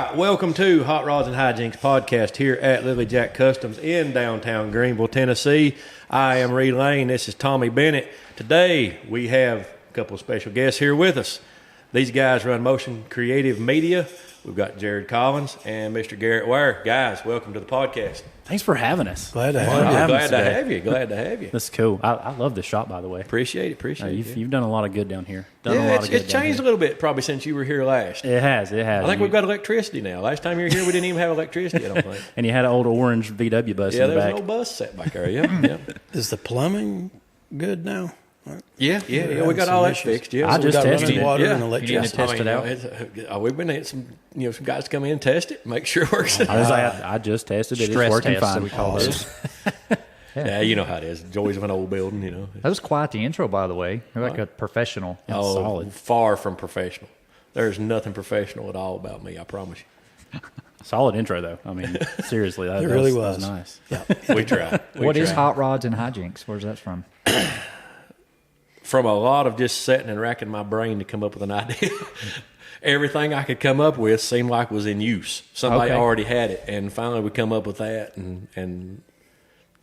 right, welcome to Hot Rods Hijinks podcast here at LilyJack Customs in downtown Greeneville, Tennessee. I am Reed Lane. This is Tommy Bennett. Today we have a couple of special guests here with us. These guys run Motion Creative Media. We've got Jared Collins and Mr. Garrett Ware. Guys, welcome to the podcast. Thanks for having us. Glad to have you. Glad to have you. This is cool. I love this shop, by the way. Appreciate it. You've done a lot of good down here. It's changed a little bit probably since you were here last. It has. I think we've got electricity now. Last time you were here, we didn't even have electricity, I don't think. And you had an old orange VW bus in the back. Yeah, there's an old bus set back there, yeah. Is the plumbing good now? Yeah, we got all that fixed. Yeah, I just tested it. Water and You electricity. need to test it out. We've been at some guys come in and test it, make sure it works. I just tested it. It's working fine. We call this. Yeah, you know how it is. Joys of an old building, That was quite the intro, by the way. You're like a professional. Solid. Far from professional. There's nothing professional at all about me, I promise you. Solid intro, though. I mean, seriously, that really was was nice. Yeah. We try. What is Hot Rods and Hijinks? Where's that from? From a lot of just sitting and racking my brain to come up with an idea. Everything I could come up with seemed like was in use. Somebody already had it, and finally we come up with that, and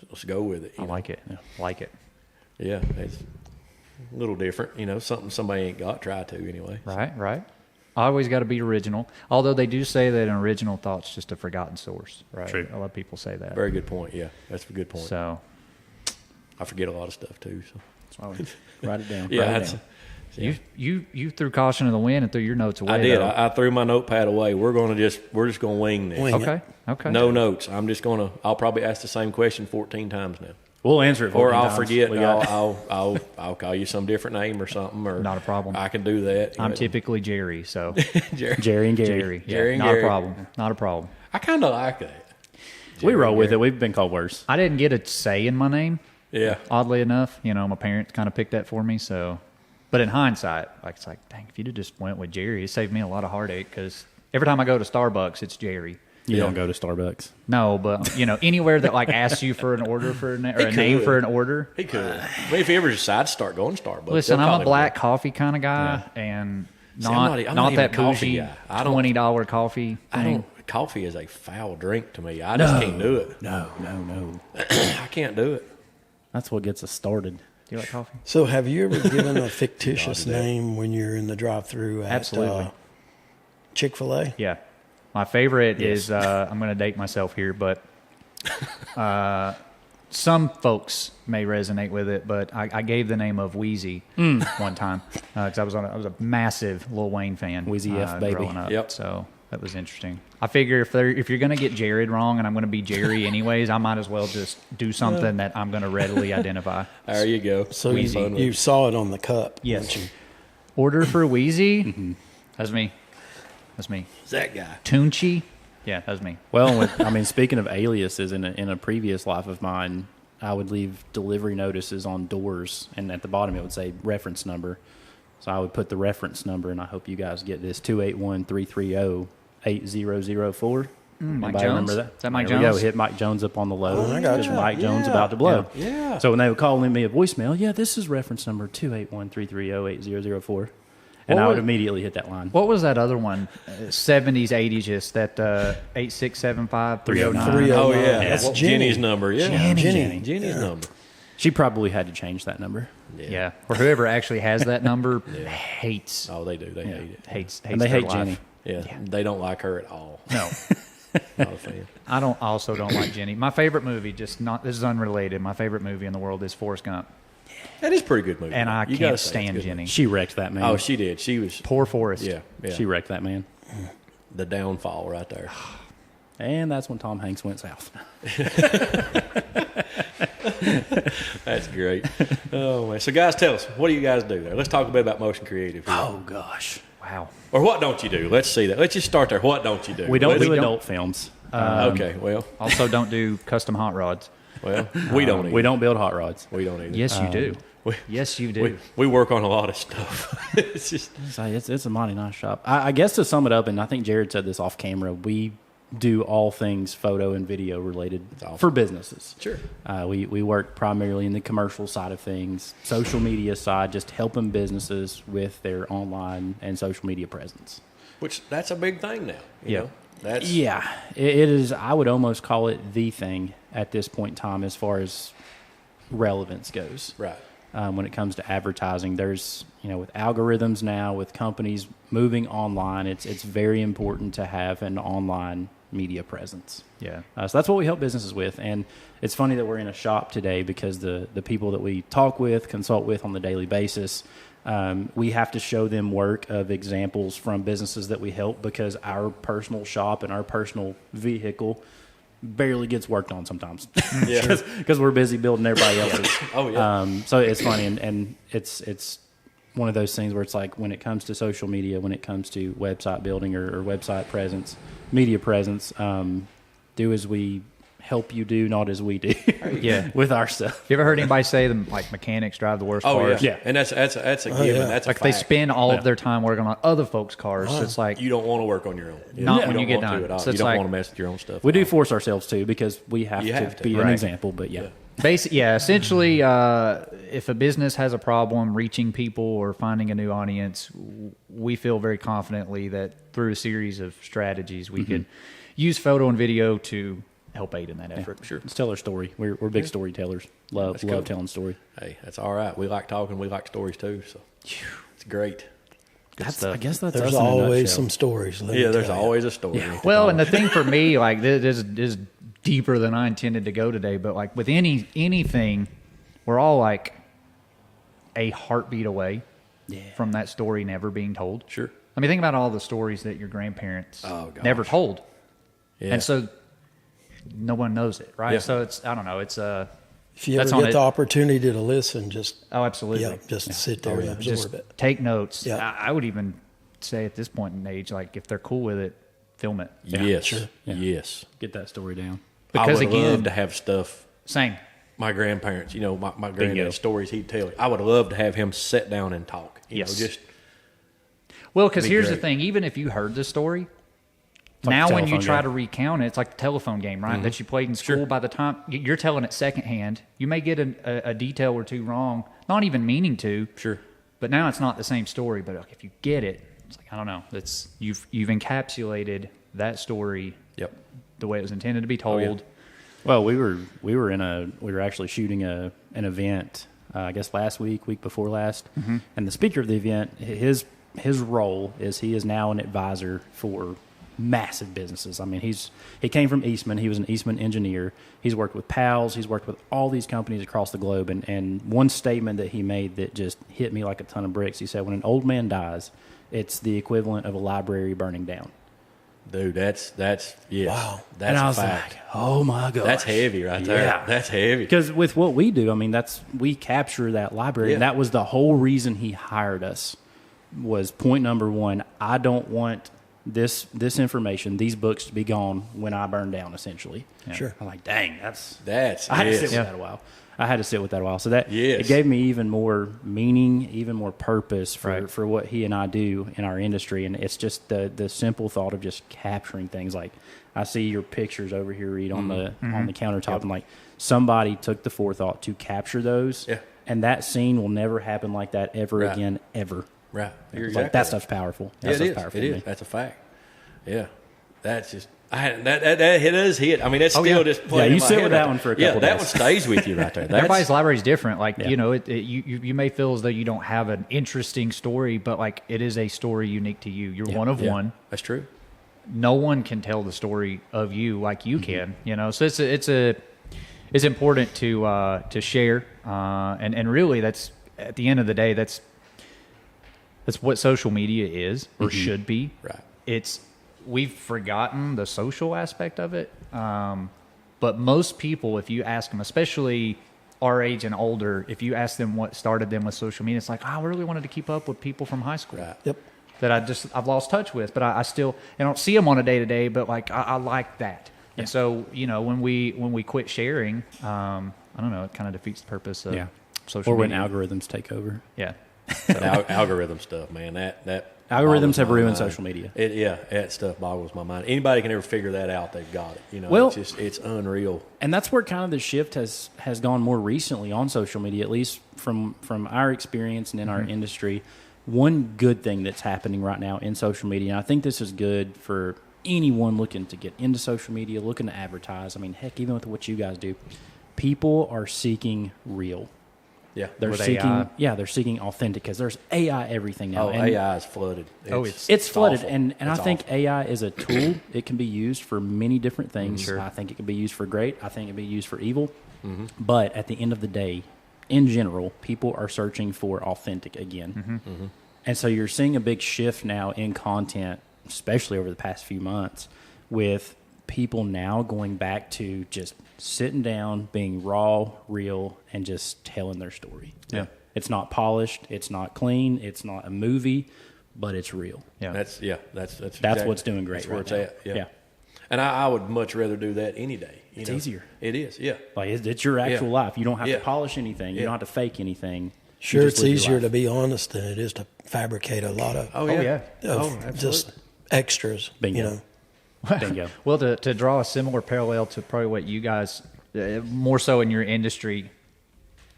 let's go with it. I like it. Yeah, it's a little different. Something somebody ain't got, try to anyway. Right. Always got to be original. Although they do say that an original thought's just a forgotten source. Right. True. A lot of people say that. Very good point. Yeah, that's a good point. So I forget a lot of stuff too. So Write it down. you threw caution to the wind and threw your notes away. I did. I threw my notepad away. We're just gonna wing this. Okay. No notes. I'll probably ask the same question 14 times now. We'll answer it 14 Or I'll times. forget. I'll call you some different name or something. Or Not a problem. I can do that. I'm typically Jerry, so Jerry and Gary. Jerry and Gary. Not a problem. I kind of like that. We roll with it. We've been called worse. I didn't get a say in my name. Yeah. Oddly enough, my parents kind of picked that for me. So, but in hindsight, it's like, dang, if you'd have just went with Jerry, it saved me a lot of heartache. Because every time I go to Starbucks, it's Jerry. You don't go to Starbucks. No, but anywhere that asks you for an order or a name for an order. He could. I mean, if he ever decides to start going to Starbucks. Listen, I'm a black coffee kind of guy, and not that bougie $20 coffee thing. Coffee is a foul drink to me. I just can't do it. No. I can't do it. That's what gets us started. Do you like coffee? So have you ever given a fictitious name when you're in the drive-thru at Absolutely. Chick-fil-A? Yeah. My favorite is, I'm going to date myself here, but some folks may resonate with it, but I gave the name of Wheezy one time because I was a massive Lil Wayne fan. Wheezy F, baby. Growing up. Yep. So that was interesting. I figure if you're going to get Jared wrong and I'm going to be Jerry anyways, I might as well just do something that I'm going to readily identify. There you go. So you saw it on the cup. Yes. Didn't you? Order for Wheezy? That's me. It's that guy. Tunchi? Yeah, that was me. Well, speaking of aliases, in a previous life of mine, I would leave delivery notices on doors, and at the bottom it would say reference number. So I would put the reference number, and I hope you guys get this, 281-330-8004. Mike Jones? Remember that? Is that Mike There Jones? We go. Hit Mike Jones up on the low. Oh, I got Just you. Mike Jones about to blow. Yeah. So when they would call me a voicemail, this is reference number 281-330-8004. And I would immediately hit that line. What was that other one? 70s, 80s, just that 8675-309. Oh, yeah. That's That's Jenny. Jenny's number. Yeah. Jenny's number. She probably had to change that number. Yeah. Or whoever actually has that number hates. Oh, they do. They hate it. Hates And they their hate life. Jenny. Yeah. They don't like her at all. No. Not a fan. I also don't like Jenny. My favorite movie, this is unrelated, my favorite movie in the world is Forrest Gump. That is a pretty good movie. And I You can't gotta say it's stand good. Jenny. She wrecked that man. Oh, she did. She was. Poor Forrest. Yeah. She wrecked that man. The downfall right there. And that's when Tom Hanks went south. That's great. Oh, man. So, guys, tell us, what do you guys do there? Let's talk a bit about motion creative. Oh, gosh. Wow. Or what don't you do? Let's see that. Let's just start there. What don't you do? We don't do don't- adult films. Okay, well, Also don't do custom hot rods. we don't either. We don't build hot rods. We don't either. Yes, you do. we- Yes, you do. We work on a lot of stuff. It's just It's a mighty nice shop. I guess to sum it up, and I think Jared said this off camera, we do all things photo and video related for businesses. Sure. We work primarily in the commercial side of things, social media side, just helping businesses with their online and social media presence. Which that's a big thing now. You know? Yeah, it is. I would almost call it the thing at this point in time as far as relevance goes. Right. When it comes to advertising, there's, with algorithms now, with companies moving online, it's very important to have an online media presence. Yeah. So that's what we help businesses with. And it's funny that we're in a shop today because the people that we talk with, consult with on the daily basis, we have to show them work of examples from businesses that we help because our personal shop and our personal vehicle barely gets worked on sometimes because we're busy building everybody else's. Oh, yeah. So it's funny. And it's one of those things where it's like when it comes to social media, when it comes to website building or website presence, media presence, do as we help you do, not as we do. Yeah. With our stuff. You ever heard anybody say them like mechanics drive the worst cars? Yeah. And that's a given. yeah. That's Like a they fact. spend all of their time working on other folks' cars. So it's like You don't want to work on your own. Not when you get don't want done. to at all. So You it's don't like- want to mess with your own stuff. We do force ourselves to because we have, You to, have to, be an right. example, but yeah. essentially, if a business has a problem reaching people or finding a new audience, we feel very confidently that through a series of strategies, we can use photo and video to help aid in that effort. Sure. Let's tell our story. We're big storytellers. Love cool. telling story. Hey, that's all right. We like talking. We like stories too. So it's great. I guess that's There's us in a always nutshell. some stories. let me Yeah, there's tell you. always a story. Well, and the thing for me, like this is deeper than I intended to go today, but like with anything, we're all like a heartbeat away from that story never being told. Sure. I mean, think about all the stories that your grandparents Oh, gosh. never told. Yeah. And so no one knows it, right? Yeah. So it's, I don't know, it's If you that's ever on get it. the opportunity to listen, just absolutely. just sit there and absorb Just it. take notes. Yeah. I would even say at this point in age, like if they're cool with it, film it. Yes. sure. Yes. Get that story down. Because I would again, love to have stuff. same. My grandparents, my Bingo. granddad's stories he'd tell. I would love to have him sit down and talk. Yes. Just Well, because Be here's the great. thing: even if you heard the story, like now a when you telephone try game. to recount it, it's like the telephone game, right? That you played in school. Sure. By the time you're telling it secondhand, you may get a detail or two wrong, not even meaning to. sure. But now it's not the same story. But like, if you get it, it's like I don't know. It's you've encapsulated that story Yep. the way it was intended to be told. yeah. Well, we were actually shooting an event, I guess last week before last, and the speaker of the event, his role is he is now an advisor for massive businesses. I mean, he came from Eastman. He was an Eastman engineer. He's worked with PALS. He's worked with all these companies across the globe. And one statement that he made that just hit me like a ton of bricks. He said, when an old man dies, it's the equivalent of a library burning down. Dude, that's yes. Wow. That's and I a was fact. like, oh my gosh. That's heavy right there. Yeah. That's heavy. Because with what we do, I mean, we capture that library. And Yeah. that was the whole reason he hired us was point number one. I don't want this information, these books to be gone when I burn down, essentially. Sure. I'm like, dang, I had to yes. sit with that a while. So that Yes. it gave me even more meaning, even more purpose Right. for what he and I do in our industry. And it's just the simple thought of just capturing things. Like I see your pictures over here, Reed, on the countertop. And like somebody took the forethought to capture those. Yeah. And that scene will never happen like that ever Right. again, ever. Right. You're It's like, exactly that right. stuff's powerful. Yeah, That it stuff's is. powerful It to is. me. That's a fact. Yeah. That's just that does hit. I mean, it's still yeah. just playing. Yeah, in you my sit head with right that there. one for a Yeah, couple that days. one stays with you right there. That's, Everybody's library is different. Like Yeah. you may feel as though you don't have an interesting story, but like it is a story unique to you. You're one of yeah, one. That's true. No one can tell the story of you like you can. So it's important to share. And really, that's at the end of the day, that's what social media is or should be. Right. We've forgotten the social aspect of it. But most people, if you ask them, especially our age and older, if you ask them what started them with social media, it's like, I really wanted to keep up with people from high school Right. Yep. that I've lost touch with, but I still, I don't see them on a day to day, but like, I like that. And so, when we quit sharing, I don't know, it kind of defeats the purpose of social Or when media. algorithms take over. Yeah. That algorithm stuff, man. That Algorithms boggles have my ruined mind. social media. That stuff boggles my mind. Anybody can ever figure that out, they've got it. Well- it's unreal. And that's where kind of the shift has gone more recently on social media, at least from our experience and in our industry. One good thing that's happening right now in social media, and I think this is good for anyone looking to get into social media, looking to advertise. I mean, heck, even with what you guys do, people are seeking real. Yeah. They're With seeking, AI. they're seeking authentic because there's AI everything now. Oh, And AI is flooded. it's flooded, awful. and I It's think awful. AI is a tool. It can be used for many different things. Sure. I think it can be used for great. I think it can be used for evil. Mm-hmm. But at the end of the day, in general, people are searching for authentic again. Mm-hmm. And so you're seeing a big shift now in content, especially over the past few months, with people now going back to just sitting down, being raw, real, and just telling their story. Yeah. It's not polished. It's not clean. It's not a movie, but it's real. Yeah. That's That's exactly- what's doing great That's where right it's now. at. Yeah. And I would much rather do that any day. It's easier. It is. Yeah. Like it's your actual life. You don't have Yeah. to polish anything. You Yeah. don't have to fake anything. You Sure, just it's live your easier life. to be honest than it is to fabricate a lot of, Oh yeah. yeah. of just extras. Bingo. You know, Bingo. Well, to draw a similar parallel to probably what you guys, more so in your industry,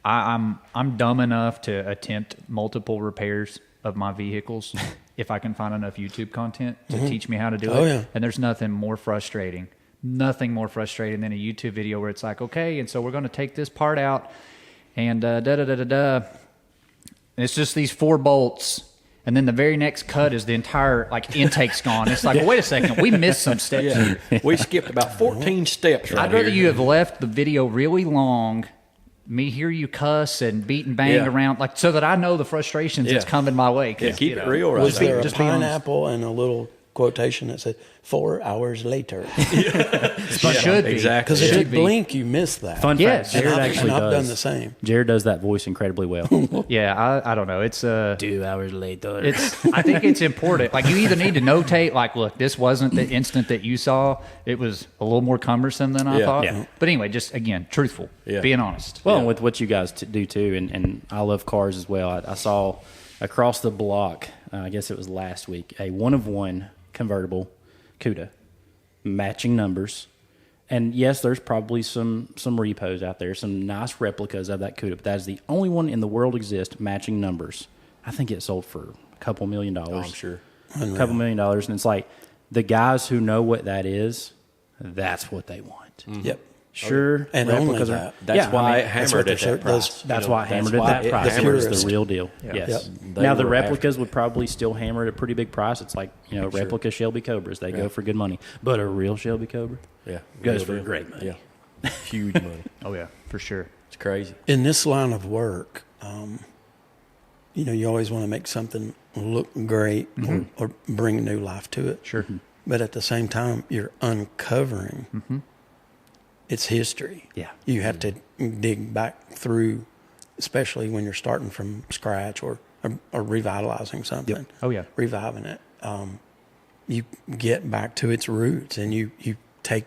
I'm dumb enough to attempt multiple repairs of my vehicles if I can find enough YouTube content to teach me how to do Oh, it. yeah. And there's nothing more frustrating than a YouTube video where it's like, okay, and so we're going to take this part out and And it's just these 4 bolts. And then the very next cut is the entire intake's gone. It's like, well, wait a second, we missed some steps here. We skipped about 14 steps right I'd rather here. you have left the video really long, me hear you cuss and beat and bang Yeah. around, so that I know the frustrations that's Yeah. coming my way. 'cause, Yeah, keep you know, it real right was there. there a just be honest. pineapple and a little quotation that said 4 hours later? It should be. exactly. Because if you Should be. blink, you miss that. Fun Yes. fact, Jared And actually I've does. done the same. Jared does that voice incredibly well. Yeah, I don't know. It's 2 hours later. I think it's important. Like, you either need to notate, look, this wasn't the instant that you saw. It was a little more cumbersome than I Yeah. thought. Yeah. But anyway, just again, truthful, Yeah. being honest. Well, Yeah. and with what you guys do too, and I love cars as well. I saw across the block, I guess it was last week, a 1-of-1 convertible Cuda, matching numbers. And yes, there's probably some repos out there, some nice replicas of that Cuda, but that is the only one in the world exist matching numbers. I think it sold for a couple $1 million. Oh, I'm sure. A couple $1 million, and it's like the guys who know what that is, that's what they want. Yep. Sure, And only replicas that. That's yeah, why I mean, it that's hammered what at they're that certain- price. those- that's You know, why it hammered at why that it price. the Hammer is purist. the real deal. Yeah. Yes. Yep. They Now the were replicas after. would probably still hammer at a pretty big price. It's like replica Shelby Cobras. They go for good money, but a real Shelby Cobra Yeah. goes Real for deal. great money. Yeah. Huge money. Oh, yeah, for sure. It's crazy. In this line of work, you always want to make something look great or bring new life to it. Sure. But at the same time, you're uncovering its history. Yeah. You have to dig back through, especially when you're starting from scratch or revitalizing something. Oh, yeah. Reviving it. You get back to its roots, and you take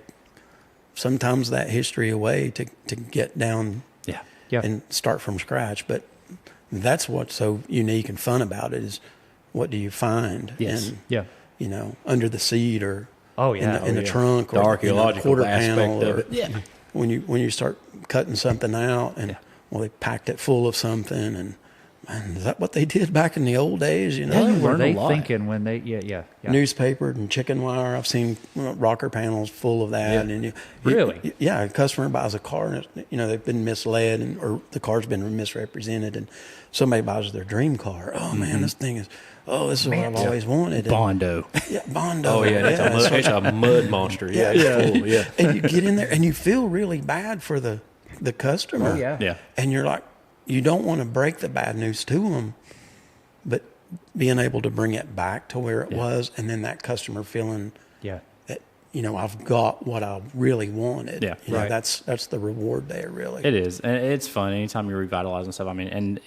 sometimes that history away to get down Yeah. Yeah. and start from scratch. But that's what's so unique and fun about it is what do you find Yes. in, Yeah. under the seat or Oh, yeah. in the trunk or The in archaeological quarter aspect panel of or it. Yeah. when you start cutting something out and they packed it full of something and man, is that what they did back in the old days? Yeah, you What were learn they a lot. thinking when they? Yeah. Newspaper and chicken wire. I've seen rocker panels full of that. Yeah. And Really? a customer buys a car and they've been misled or the car's been misrepresented, and somebody buys their dream car. Oh man, this thing is. Oh, this is what I've always wanted. And, Bondo. yeah, Bondo. Oh, yeah. It's a mud monster. Yeah. It's full. Yeah. And you get in there and you feel really bad for the customer. Oh, yeah. Yeah. And you're like, you don't want to break the bad news to them, but being able to bring it back to where it was, and then that customer feeling Yeah. that I've got what I really wanted. Yeah. You know, Right. that's the reward there, really. It is, and it's fun anytime you're revitalizing stuff. I mean, and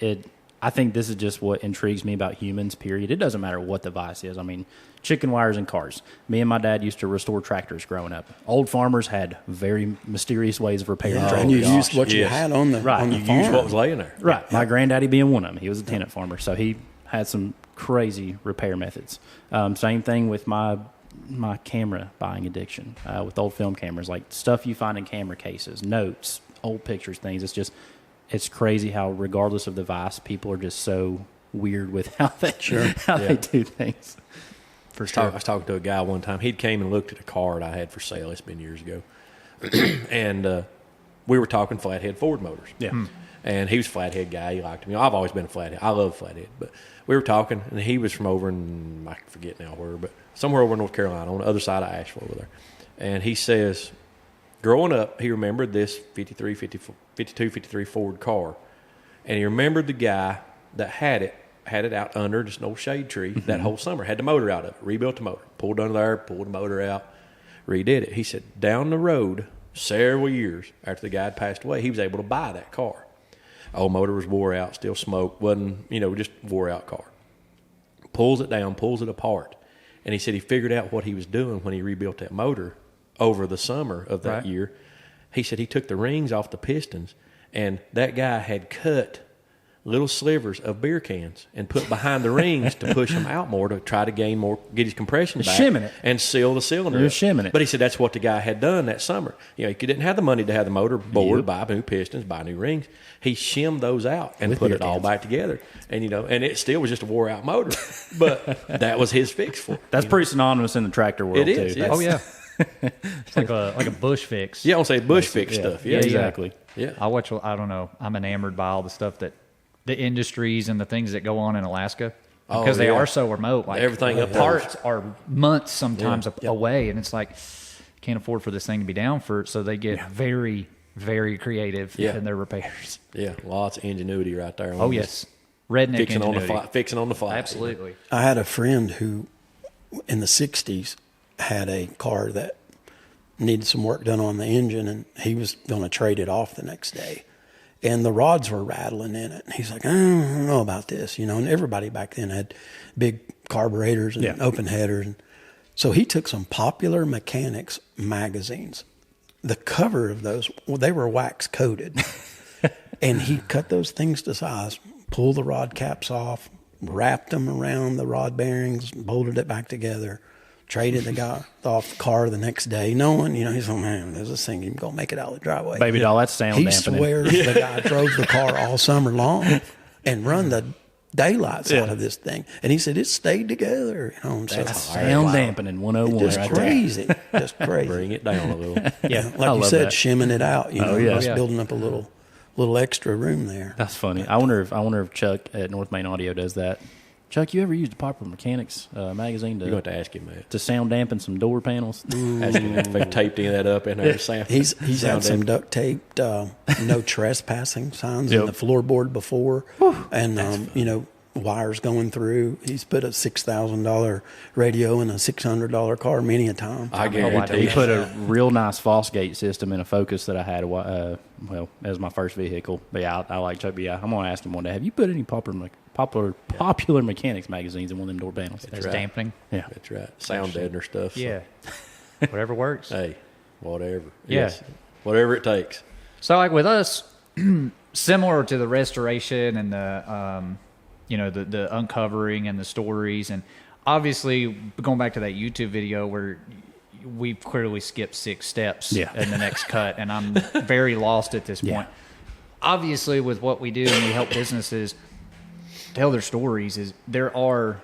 I think this is just what intrigues me about humans. Period. It doesn't matter what the vice is. I mean, chicken wires and cars. Me and my dad used to restore tractors growing up. Old farmers had very mysterious ways of repairing Yeah, tractors. and you gosh, used what you yes. had on the Right. on the You farm. use what was laying there. Right. My granddaddy being one of them. He was a tenant farmer, so he had some crazy repair methods. Same thing with my camera buying addiction with old film cameras, like stuff you find in camera cases, notes, old pictures, things. It's crazy how, regardless of the vice, people are just so weird with how they Sure. they do things. For sure. I was talking to a guy one time. He'd came and looked at a car that I had for sale. It's been years ago. And we were talking flathead Ford motors. Yeah. And he was a flathead guy. He liked me. I've always been a flathead. I love flathead. But we were talking, and he was from over in, I forget now where, but somewhere over in North Carolina on the other side of Asheville over there. And he says, growing up, he remembered this 52, 53 Ford car. And he remembered the guy that had it out under just an old shade tree that whole summer, had the motor out of it, rebuilt the motor, pulled under there, pulled the motor out, redid it. He said down the road, several years after the guy had passed away, he was able to buy that car. Old motor was wore out, still smoked, wasn't, just wore out car. Pulls it down, pulls it apart. And he said he figured out what he was doing when he rebuilt that motor over the summer of that year. He said he took the rings off the pistons, and that guy had cut little slivers of beer cans and put behind the rings to push them out more to try to gain more, get his compression back, shimming it. and seal the cylinder. You're up. shimming it. But he said that's what the guy had done that summer. He didn't have the money to have the motor bored, buy new pistons, buy new rings. He shimmed those out and put it all back together. And and it still was just a wore out motor, but that was his fix for it. That's pretty synonymous in the tractor world, It is, too. yeah. Oh yeah. It's like a bush fix. Yeah, I don't say bush fix stuff. Yeah, exactly. Yeah. I don't know. I'm enamored by all the stuff that the industries and the things that go on in Alaska because they are so remote. Like Everything up parts are months sometimes away, and it's like can't afford for this thing to be down so they get very, very creative in their repairs. Yeah, lots of ingenuity right there. Oh yes, redneck fixing ingenuity. fixing on the fly. Absolutely. I had a friend who, in the 60s, had a car that needed some work done on the engine, and he was going to trade it off the next day. And the rods were rattling in it. And he's like, I don't know about this, and everybody back then had big carburetors and open headers. And so he took some Popular Mechanics magazines. The cover of those, they were wax coated. And he cut those things to size, pulled the rod caps off, wrapped them around the rod bearings, bolted it back together, traded the guy off the car the next day, knowing, he's like, man, there's this thing, you're going to make it out of the driveway. Baby doll, that's sound He dampening. swears the guy drove the car all summer long and run the daylights out of this thing. And he said it stayed together. That's sound dampening 101 Just right crazy. Just crazy. Bring it down a little. Yeah, I like you love said, that. shimming it out. Just building up a little extra room there. That's funny. I wonder if Chuck at North Main Audio does that. Chuck, you ever used a Popular Mechanics magazine You're going to have to ask him that. to sound dampen some door panels? Ask him if they taped any of that up in there. He's had some duct taped no trespassing signs in the floorboard before, and wires going through. He's put a $6,000 radio in a $600 car many a time. I guarantee He put a real nice Fosgate system in a Focus that I had, as my first vehicle. But yeah, I like Chuck. But yeah, I'm going to ask him one day, have you put any Popular Mechanics magazines in one of them door panels? As dampening. Yeah. That's right. Sound deadener stuff. So. Yeah. Whatever works. Hey, whatever. Yeah. Yes. Whatever it takes. So like with us, similar to the restoration and the the uncovering and the stories, and obviously going back to that YouTube video where we've clearly skipped 6 steps in the next cut, and I'm very lost at this point. Obviously, with what we do and we help businesses tell their stories, is there are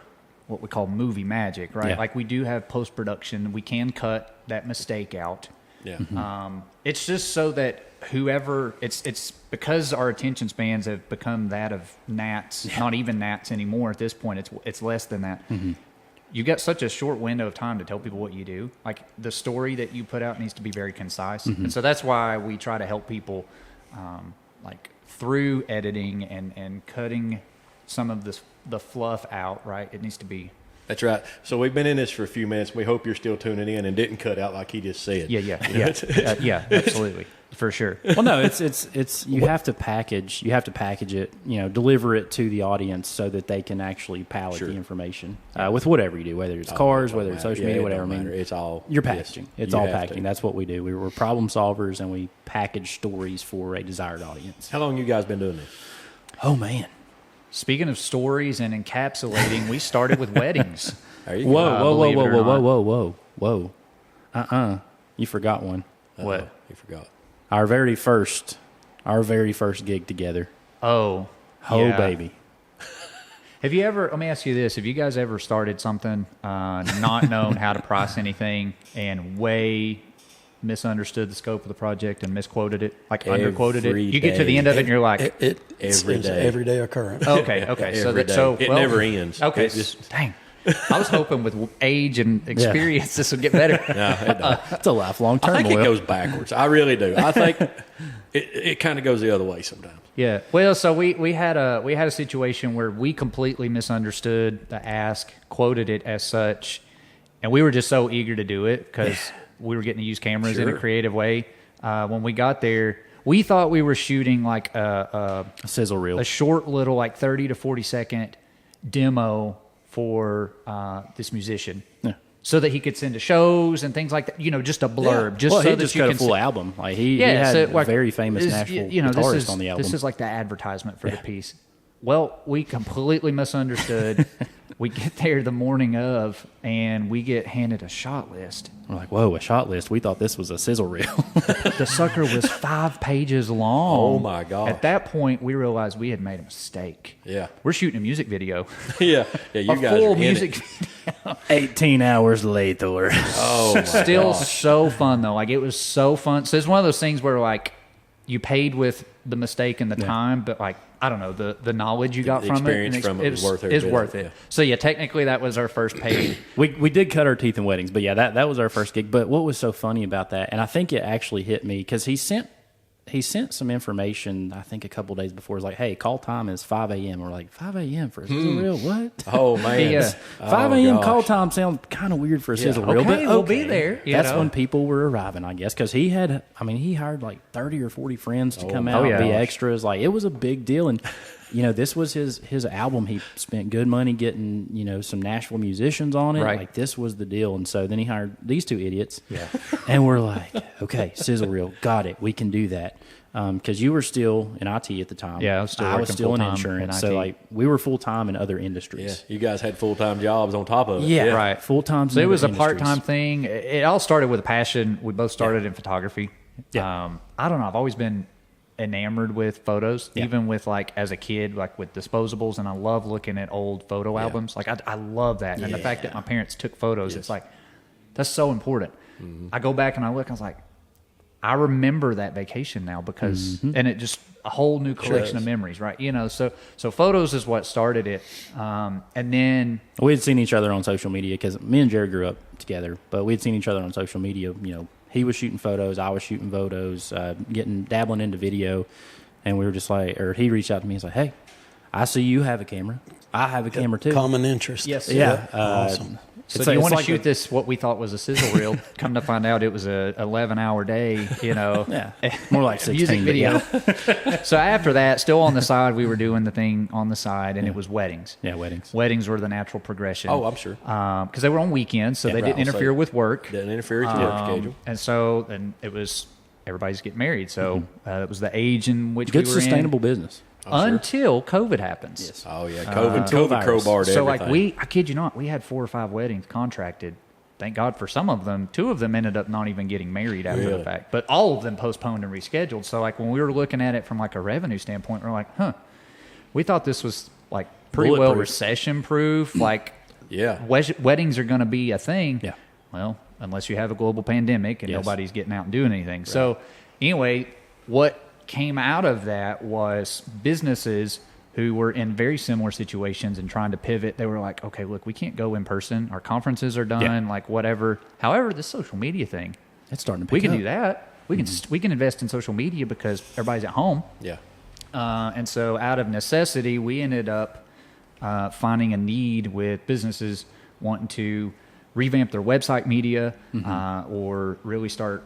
what we call movie magic, right? Like we do have post-production. We can cut that mistake out. Yeah. It's just so that whoever it's because our attention spans have become that of gnats, not even gnats anymore at this point. It's less than that. You got such a short window of time to tell people what you do. Like the story that you put out needs to be very concise, and so that's why we try to help people, like through editing and cutting some of the fluff out. Right, it needs to be. That's right. So we've been in this for a few minutes. We hope you're still tuning in and didn't cut out like he just said. Yeah, absolutely, for sure. Well, no, it's you have to package it, deliver it to the audience so that they can actually palette the information with whatever you do, whether it's cars, whether it's social media, whatever. I mean, it's all you're packaging. It's all packaging. To. That's what we do. We're problem solvers, and we package stories for a desired audience. How long you guys been doing this? Oh man. Speaking of stories and encapsulating, we started with weddings. There you go. Whoa. You forgot one. What? You forgot. Our very first gig together. Oh, Oh, baby. Have you ever, let me ask you this, have you guys ever started something, not known how to price anything and way misunderstood the scope of the project and misquoted it, like underquoted it? You get to the end of it and you're like, It's everyday occurrence. okay. It never ends. Okay. It just, dang. I was hoping with age and experience this would get better. no, it don't. It's a lifelong I think turmoil. it goes backwards. I really do. I think it kind of goes the other way sometimes. Yeah. Well, so we had a situation where we completely misunderstood the ask, quoted it as such, and we were just so eager to do it because we were getting to use cameras in a creative way. When we got there, we thought we were shooting like a sizzle reel, a short little like 30 to 40 second demo for this musician. Yeah. So that he could send to shows and things like that, just a blurb, just well, so he that just you got can a full album. Like he had so, a very famous Nashville guitarist on the album. This is like the advertisement for the piece. Well, we completely misunderstood. We get there the morning of, and we get handed a shot list. We're like, whoa, a shot list. We thought this was a sizzle reel. The sucker was 5 pages long. Oh, my God. At that point, we realized we had made a mistake. Yeah. We're shooting a music video. Yeah. You a guys full are in music it. video. 18 hours later. Oh, my Still gosh. so fun, though. Like, it was so fun. So it's one of those things where, like, you paid with the mistake and the time, but, like, I don't know, the knowledge you got The from it. experience from it was worth every It's bit. worth it. Yeah. So, yeah, technically that was our first paid. We did cut our teeth in weddings, but yeah, that was our first gig. But what was so funny about that, and I think it actually hit me, because he sent some information, I think a couple days before. It was like, hey, call time is 5 a.m. We're like, 5 a.m. for a sizzle reel? What? Oh, man. Yeah. 5 a.m. gosh. call time sounds kind of weird for a sizzle reel, Okay, but we'll be there, you That's know. when people were arriving, I guess, because he hired like 30 or 40 friends to come out, yeah. be extras. Like, it was a big deal. And, this was his album. He spent good money getting, some Nashville musicians on it. Right. Like, this was the deal. And so then he hired these two idiots. Yeah. And we're like, okay, sizzle reel, got it. We can do that. Because you were still in IT at the time. Yeah, I was still in working full-time insurance. in So IT. like we were full time in other Yeah. industries. You guys had full-time jobs on top of it. Yeah, Right. Full time. So it was a part-time thing. It all started with a passion. We both started in photography. Yeah. I don't know. I've always been enamored with photos, Yeah. even with like as a kid, like with disposables. And I love looking at old photo albums. Like I love that. And the fact that my parents took photos, it's like, that's so important. I go back and I look, I was like, I remember that vacation now because, and it just a whole new collection of memories, right? So photos is what started it. And then We had seen each other on social media because me and Jared grew up together, but we had seen each other on social media. He was shooting photos, I was shooting photos, dabbling into video, and we were just like, or he reached out to me and was like, hey, I see you have a camera. I have a camera too. Common interest. Yes. Yeah. Awesome. So It's do you like- want to it's shoot like this, what we thought was a sizzle reel? Come to find out it was a 11-hour day, Yeah. More like 16. music but video. yeah. So after that, still on the side, we were doing the thing on the side, and it was weddings. Yeah, weddings. Weddings were the natural progression. Oh, I'm sure. Because they were on weekends, so they right, didn't I'll interfere say. with work. Didn't interfere with your work schedule. And so then it was everybody's getting married. So it was the age in which Good we were sustainable business. until COVID happens. Yes. Oh, yeah. COVID virus. crowbarred So everything. I kid you not, we had 4 or 5 weddings contracted. Thank God for some of them. 2 of them ended up not even getting married after the Really? fact, but all of them postponed and rescheduled. So like when we were looking at it from like a revenue standpoint, we're like, we thought this was like pretty well Bulletproof. recession proof. Like Yeah. weddings are going to be a thing. Yeah. Well, unless you have a global pandemic and Yes. nobody's getting out and doing anything. So anyway, what came out of that was businesses who were in very similar situations and trying to pivot. They were like, okay, look, we can't go in person. Our conferences are done, like whatever. However, this social media thing, It's starting to pick we can up. do that. We can invest in social media because everybody's at home. Yeah. And so out of necessity, we ended up finding a need with businesses wanting to revamp their website media or really start,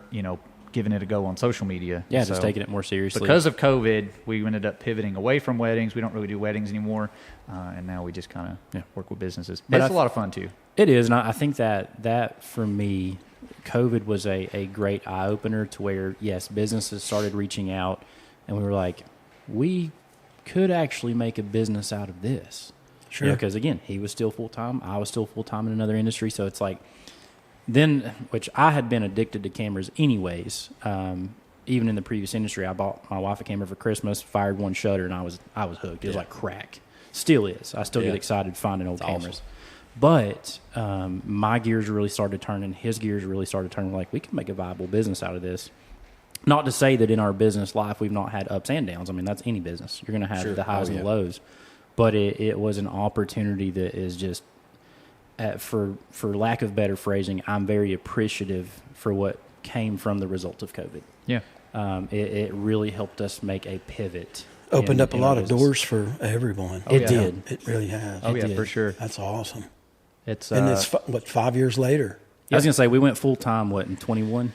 giving it a go on social media. Yeah, just So taking it more seriously. because of COVID, we ended up pivoting away from weddings. We don't really do weddings anymore. And now we just kind of work with businesses. But It's a lot of fun too. It is, and I think that for me, COVID was a great eye-opener to where, yes, businesses started reaching out, and we were like, we could actually make a business out of this. Sure. Because, again, he was still full-time, I was still full-time in another industry, so it's like, then, which I had been addicted to cameras anyways. Even in the previous industry, I bought my wife a camera for Christmas, fired one shutter, and I was hooked. It was like crack. Still is. I still Yeah. get excited finding old That's cameras. awesome. But my gears really started turning. His gears really started turning. Like, we can make a viable business out of this. Not to say that in our business life we've not had ups and downs. I mean, that's any business. You're going to have Sure. the highs Oh, and yeah. the lows. But it was an opportunity that is just, for lack of better phrasing, I'm very appreciative for what came from the result of COVID. Yeah. It really helped us make a pivot. Opened in- up a in lot our of business. doors for everyone. It yeah. did. It really has. Oh, yeah, did. for sure. That's awesome. It's And it's, 5 years later? I was going to say, we went full time, in 21?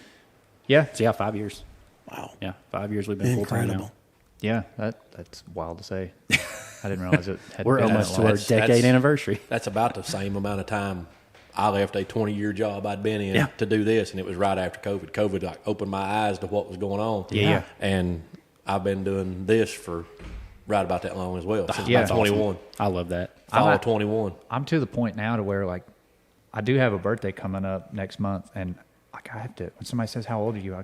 yeah, So, yeah, 5 years. Wow. Yeah, 5 years we've been full time now. Incredible. yeah. That's wild to say. I didn't realize it. Had We're been that almost to long. our decade That's- anniversary. That's about the same amount of time I left a 20-year job I'd been in Yeah. to do this, and it was right after COVID. COVID like opened my eyes to what was going on. Yeah. And I've been doing this for right about that long as well, since Yeah. about 21. I love that. Fall I'm of 21. I'm to the point now to where like I do have a birthday coming up next month, and like I have to. When somebody says, "How old are you?"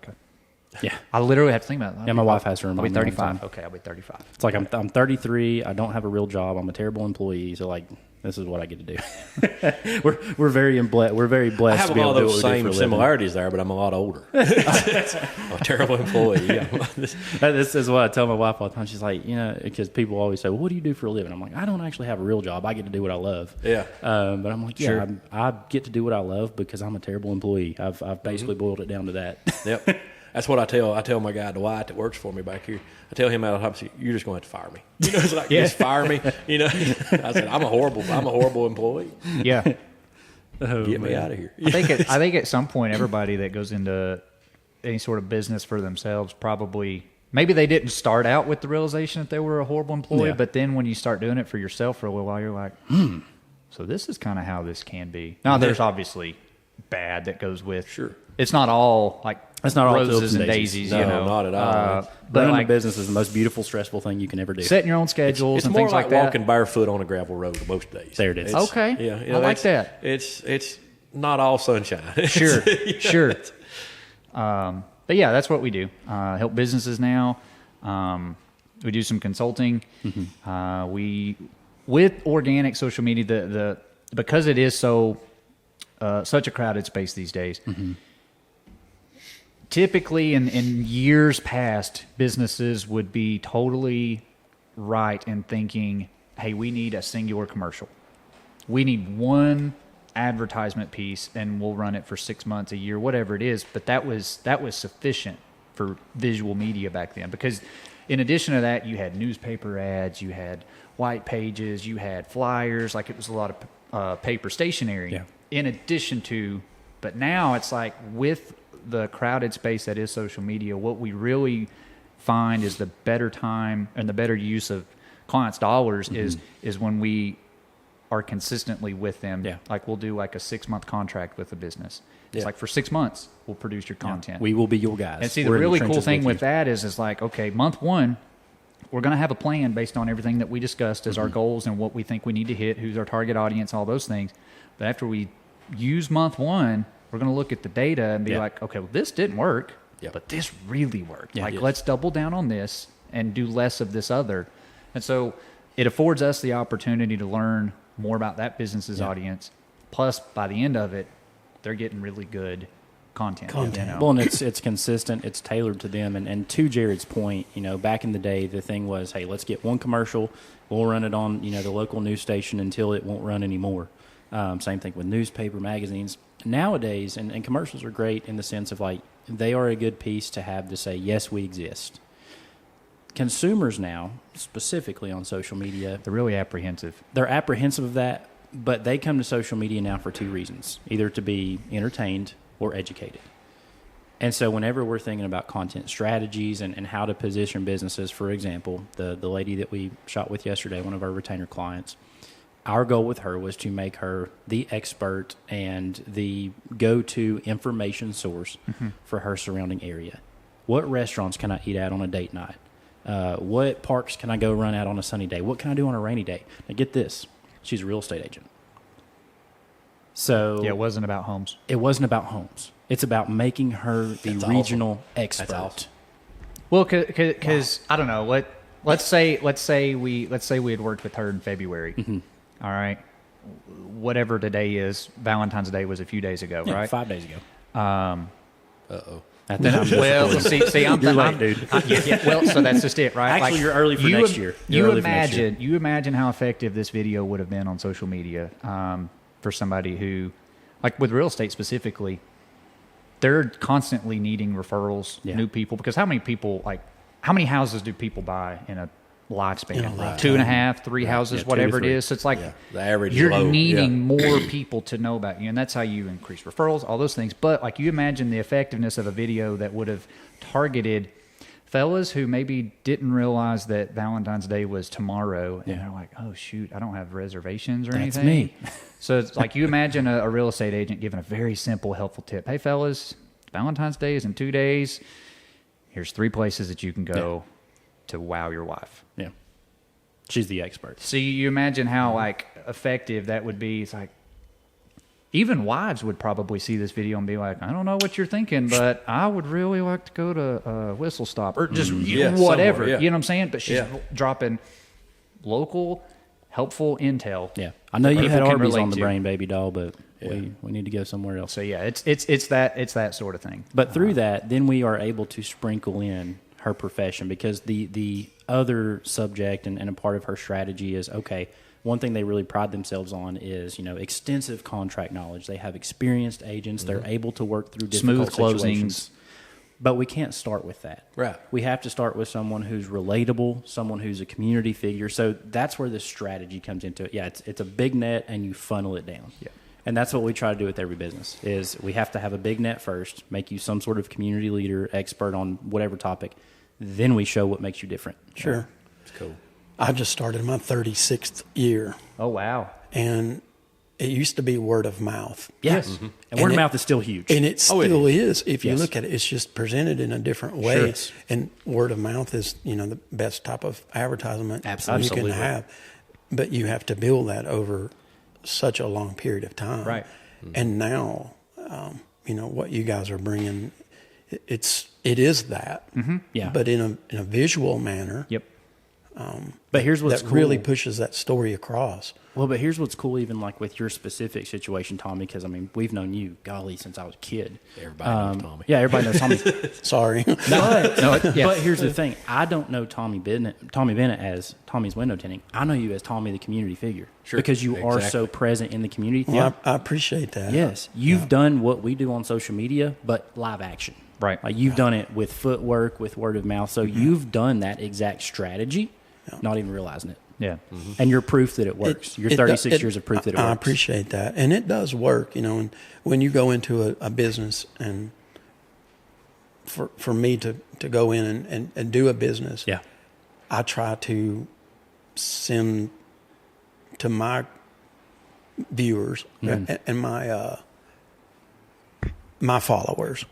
Yeah. I literally have to think about it. Yeah, my wife has to I'll be remind me all the 35. time. Okay, I'll be 35. It's like I'm 33. I don't have a real job. I'm a terrible employee. So, like, this is what I get to do. we're very blessed I have to be all able to do those what we do for same a living. similarities there, but I'm a lot older. I'm a terrible employee. Yeah. This is what I tell my wife all the time. She's like, because people always say, well, what do you do for a living? I'm like, I don't actually have a real job. I get to do what I love. Yeah. But I'm like, yeah, Sure. I get to do what I love because I'm a terrible employee. I've basically boiled it down to that. Yep. That's what I tell my guy Dwight that works for me back here. I tell him out of the top, you're just going to have to fire me. It's like just fire me. I said I'm a horrible employee. Yeah, Get me out of here. I think at some point everybody that goes into any sort of business for themselves probably maybe they didn't start out with the realization that they were a horrible employee, Yeah. but then when you start doing it for yourself for a little while, you're like, so this is kind of how this can be. Now there's obviously bad that goes with. Sure. It's not all like It's not all roses Phillips and and daisies. No, you know, not at all. But Running like a business is the most beautiful, stressful thing you can ever do. setting your own schedules It's and more things like like that. walking barefoot on a gravel road most days. There it is. It's- Okay. Yeah. I like that. It's not all sunshine. Sure, sure. But yeah, that's what we do. Help businesses now. We do some consulting. We with organic social media. The because it is so such a crowded space these days. Typically, in years past, businesses would be totally right in thinking, "Hey, we need a singular commercial. We need one advertisement piece, and we'll run it for 6 months, a year, whatever it is." But that was sufficient for visual media back then, because in addition to that, you had newspaper ads, you had white pages, you had flyers. Like, it was a lot of paper stationery. Yeah. In addition to, but now it's like with the crowded space that is social media, what we really find is the better time and the better use of clients' dollars is when we are consistently with them. Yeah. Like, we'll do like a 6-month contract with a business. It's Yeah. like for 6 months, we'll produce your content. We will be your guys. And see, We're the in really cool trenches thing with you. that is like, okay, month one, we're going to have a plan based on everything that we discussed as our goals and what we think we need to hit, who's our target audience, all those things. But after we use month one, we're going to look at the data and be Yeah. like, okay, well, this didn't work, Yeah. but this really worked. Yeah, like, yes. let's double down on this and do less of this other. And so it affords us the opportunity to learn more about that business's audience. Plus, by the end of it, they're getting really good content. You know? Well, and it's consistent. It's tailored to them. And to Jared's point, back in the day, the thing was, hey, let's get one commercial. We'll run it on, the local news station until it won't run anymore. Same thing with newspaper, magazines. Nowadays, and commercials are great in the sense of, like, they are a good piece to have to say, yes, we exist. Consumers now, specifically on social media, They're really apprehensive. they're apprehensive of that, but they come to social media now for two reasons: either to be entertained or educated. And so whenever we're thinking about content strategies and how to position businesses, for example, the lady that we shot with yesterday, one of our retainer clients, our goal with her was to make her the expert and the go-to information source for her surrounding area. What restaurants can I eat at on a date night? What parks can I go run out on a sunny day? What can I do on a rainy day? Now get this, she's a real estate agent. So Yeah, it wasn't about homes. it wasn't about homes. It's about making her the That's regional awesome. expert. That's awesome. Well, because I don't know what let's say we had worked with her in February. All right, whatever today is, Valentine's Day was a few days ago, right? 5 days ago. Uh-oh. Well, I'm late, dude. Well, so that's just it, right? Actually, you're early for next year. You imagine how effective this video would have been on social media for somebody who, like with real estate specifically, they're constantly needing referrals, new people. Because how many houses do people buy in a lifespan? In a lifetime. 2.5, 3 houses, 2 whatever to it 3. is. So it's like The average is you're low. needing more people to know about you, and that's how you increase referrals, all those things. But like you imagine the effectiveness of a video that would have targeted fellas who maybe didn't realize that Valentine's Day was tomorrow, and they're like, "Oh shoot, I don't have reservations or That's anything." me. So it's like you imagine a real estate agent giving a very simple, helpful tip. Hey fellas, Valentine's Day is in 2 days. Here's 3 places that you can go to wow your wife. Yeah. She's the expert. So you imagine how like effective that would be. It's like even wives would probably see this video and be like, I don't know what you're thinking, but I would really like to go to Whistle Stop or just whatever. somewhere, You know what I'm saying? But she's dropping local, helpful intel. Yeah. I know you people had can Arby's relate on the to. brain, baby doll, but we need to go somewhere else. So yeah, it's that sort of thing. But through that, then we are able to sprinkle in her profession, because the other subject and a part of her strategy is, okay, one thing they really pride themselves on is, extensive contract knowledge. They have experienced agents. They're able to work through difficult Smooth situations. But we can't start with that. Right. We have to start with someone who's relatable, someone who's a community figure. So that's where the strategy comes into it. Yeah, it's a big net, and you funnel it down. Yeah. And that's what we try to do with every business, is we have to have a big net first, make you some sort of community leader, expert on whatever topic. Then we show what makes you different. Sure. It's cool. I just started my 36th year, Oh wow. and it used to be word of mouth. Yes. And word of mouth is still huge. And it still is. If you Yes. look at it, it's just presented in a different way. Sure is. And word of mouth is, the best type of advertisement Absolutely. you can have. But you have to build that over such a long period of time. Right. And now, what you guys are bringing, it is that. Yeah. But in a visual manner. Yep. But here's what's that cool. really pushes that story across. Well, but here's what's cool, even like with your specific situation, Tommy, because, we've known you, golly, since I was a kid. Everybody knows Tommy. Yeah, everybody knows Tommy. Sorry. But here's the thing. I don't know Tommy Bennett as Tommy's window tinting. I know you as Tommy, the community figure. Sure. Because you are Exactly. so present in the community. Well, I appreciate that. Yes. You've done what we do on social media, but live action. Right. Like you've done it with footwork, with word of mouth. So you've done that exact strategy, not even realizing it. Yeah. And you're proof that it works. You're 36 years of proof that it works. I appreciate that. And it does work, and when you go into a business, and for me to go in and do a business, Yeah. I try to send to my viewers and my followers,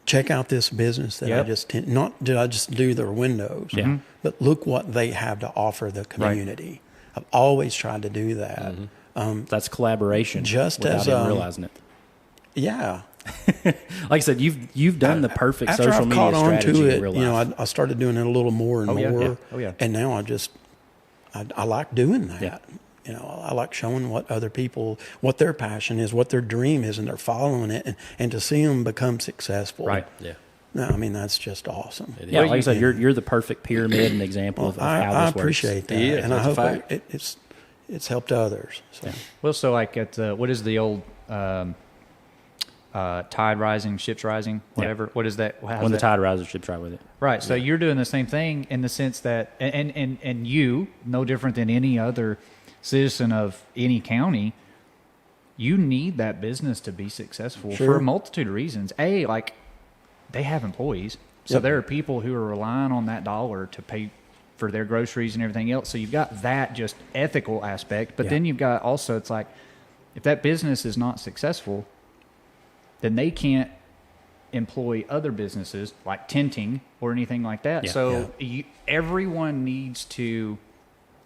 check out this business that I just not did I just do their windows, but look what they have to offer the community. I've always tried to do that. That's collaboration. Just without as, even realizing it. Yeah. Like I said, you've done the perfect After social I've media caught on strategy to in it, real life. I started doing it a little more and yeah, more. yeah. Oh, yeah. And now I like doing that. Yeah. I like showing what other people, what their passion is, what their dream is, and they're following it, and to see them become successful. Right. Yeah. No, that's just awesome. Yeah, like I said, you're the perfect pyramid and example of how this I works. appreciate that, He is. and I That's a hope fact. it's helped others. So. Well, so like at what is the old tide rising, ships rising, whatever? What is that? How's When the that? tide rises, ships rise with it. Right. So you're doing the same thing in the sense that, and you, no different than any other citizen of any county, you need that business to be successful Sure. for a multitude of reasons. Like they have employees, so Yep. there are people who are relying on that dollar to pay for their groceries and everything else. So you've got that just ethical aspect, but then you've got also, it's like, if that business is not successful, then they can't employ other businesses like tinting or anything like that. Yeah. So everyone needs to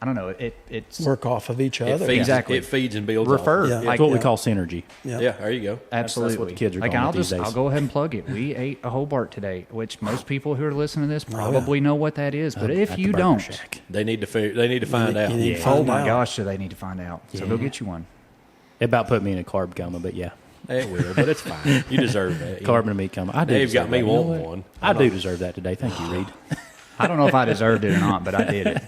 I don't know. It's Work off of each It other. feeds, Exactly. It feeds and builds. refer. off. Yeah. That's Like, what we call synergy. Yeah. Yeah, there you go. absolutely. That's what the kids are like. calling I'll it these days. I'll go ahead and plug it. We ate a Hobart today, which most people who are listening to this probably know what that is. But if At the you Burger don't, Shack. They need to find out. You need to oh find my out. gosh, do they need to find out? So go get you one. It about put me in a carb coma, but yeah. It will, but it's fine. You deserve that. Carb and meat coma. I do. They've deserve got me that. You know wanting what? one. I do deserve that today. Thank you, Reed. I don't know if I deserved it or not, but I did it.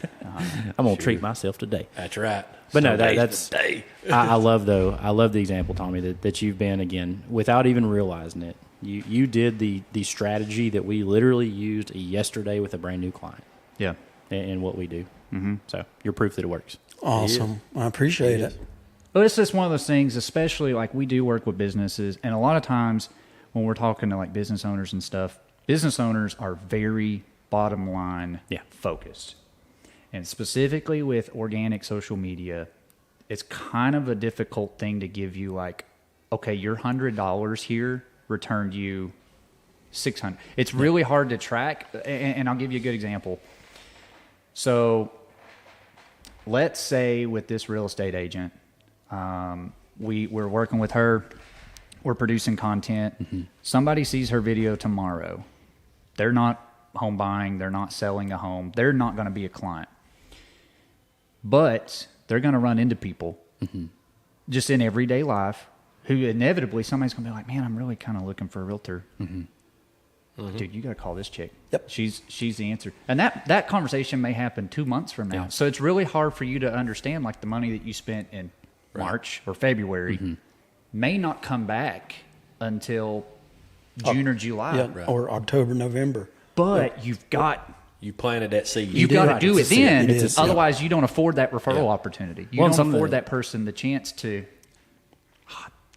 I'm gonna treat myself today. That's right. But no, Today's that's the day. I love the example, Tommy, that you've been again without even realizing it. You did the strategy that we literally used yesterday with a brand new client Yeah. in what we do. Mm-hmm. So you're proof that it works. Awesome. I appreciate it. Well, it's just one of those things, especially like we do work with businesses, and a lot of times when we're talking to like business owners and stuff, business owners are very bottom line focused. And specifically with organic social media, it's kind of a difficult thing to give you like, okay, your $100 here returned you $600. It's really hard to track, and I'll give you a good example. So let's say with this real estate agent, we're working with her, we're producing content. Mm-hmm. Somebody sees her video tomorrow. They're not home buying, they're not selling a home, they're not going to be a client. But they're going to run into people just in everyday life who inevitably somebody's going to be like, man, I'm really kind of looking for a realtor. Dude, you got to call this chick. Yep. She's the answer. And that conversation may happen 2 months from now. Yeah. So it's really hard for you to understand like the money that you spent in March or February may not come back until June or July. Yeah. Or October, November. But you've got You planted that seed. you've got to do it It's a seed. then. It is. Otherwise, you don't afford that referral opportunity. You Well, don't something afford that- that person the chance to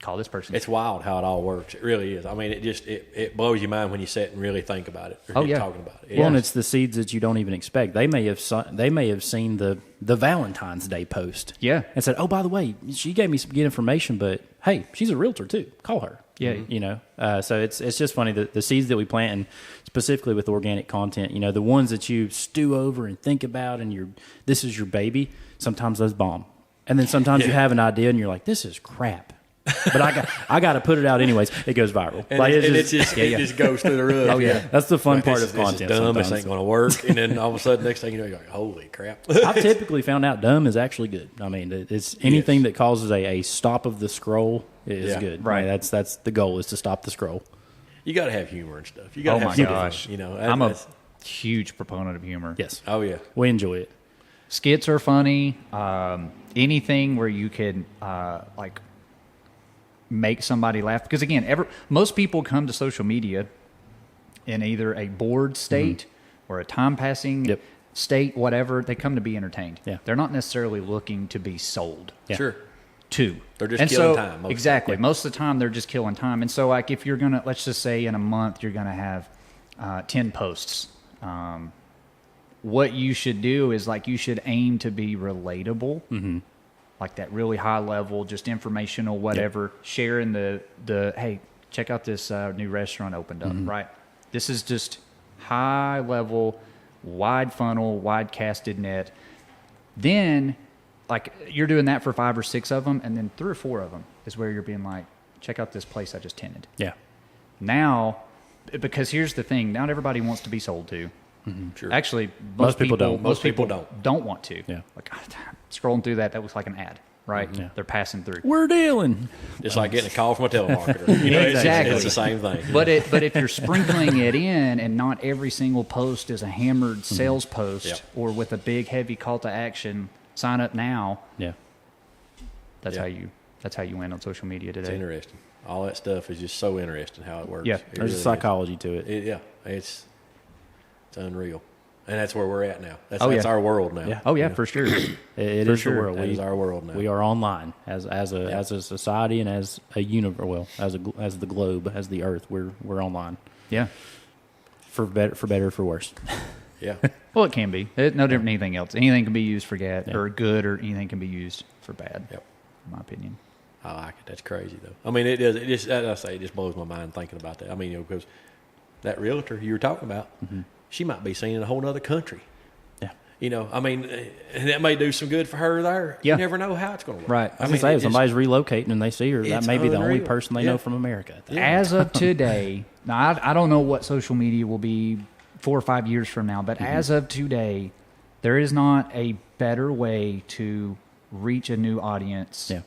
call this person. It's wild how it all works. It really is. I mean, it blows your mind when you sit and really think about it. Or yeah. talking about it. Well, and it's the seeds that you don't even expect. They may have seen the Valentine's Day post, Yeah. and said, "Oh, by the way, she gave me some good information, but hey, she's a realtor too. Call her." Yeah. you know. So it's just funny that the seeds that we plant, and specifically with organic content, you know, the ones that you stew over and think about, and this is your baby. Sometimes those bomb, and then sometimes you have an idea and you're like, "This is crap." But I got to put it out anyways. It goes viral. And, Like, it just goes through the roof. oh yeah, that's the fun part This of is content. dumb. This sometimes. ain't going to work. And then all of a sudden, next thing you know, you're like, "Holy crap!" I've typically found out dumb is actually good. I mean, it's anything that causes a stop of the scroll is Yeah. good. Right. I mean, that's the goal, is to stop the scroll. You got to have humor and stuff. You got to Oh have my something, gosh. You know, I'm a that's- huge proponent of humor. Yes. Oh yeah. We enjoy it. Skits are funny. Anything where you can like make somebody laugh, because again, most people come to social media in either a bored state or a time passing state, whatever. They come to be entertained. Yeah. They're not necessarily looking to be sold Yeah. Sure. to. They're just And killing so, time most of the Exactly. time. Most of the time, they're just killing time. And so, like, if you're gonna, let's just say in a month, you're gonna have 10 posts. What you should do is like you should aim to be relatable, like that really high level, just informational, whatever. Sharing the hey, check out this new restaurant opened up. Right. This is just high level, wide funnel, wide casted net. Then, like, you're doing that for 5 or 6 of them, and then 3 or 4 of them is where you're being like, check out this place I just tenanted. Yeah. Now, because here's the thing, not everybody wants to be sold to. Sure. Actually, Most people don't. Most people don't want to. Yeah. Like, God, scrolling through that looks like an ad, right? Yeah. They're passing through. We're dealing. It's like getting a call from a telemarketer. You know, Exactly. It's the same thing. But if you're sprinkling it in, and not every single post is a hammered sales post Yep. or with a big heavy call to action, sign up now. Yeah. That's Yeah. how you win on social media It's today. interesting. All that stuff is just so interesting how it works. Yeah. It There's really a is. psychology to it. Yeah, it's unreal, and that's where we're at now. That's, Oh, that's yeah. our world now. Yeah. Oh yeah, for sure. It For is sure. the world. That is our world now. We are online as a society and as a universe. Well, as the globe, as the Earth, we're online Yeah. for better or for worse. Yeah, Well, it can be. It's no different than anything else. Anything can be used for or good, or anything can be used for bad. Yep. In my opinion. I like it. That's crazy though. I mean, it does. It just, as I say, it just blows my mind thinking about that. I mean, because that realtor you were talking about, she might be seen in a whole other country. Yeah. You know, I mean, and that may do some good for her there. Yeah. You never know how it's going to work. Right. I was going to say, if somebody's relocating and they see her, that it's may be the only unreal. person they Yeah. know from America. As of today, now I don't know what social media will be 4 or 5 years from now, but as of today, there is not a better way to reach a new audience Yeah.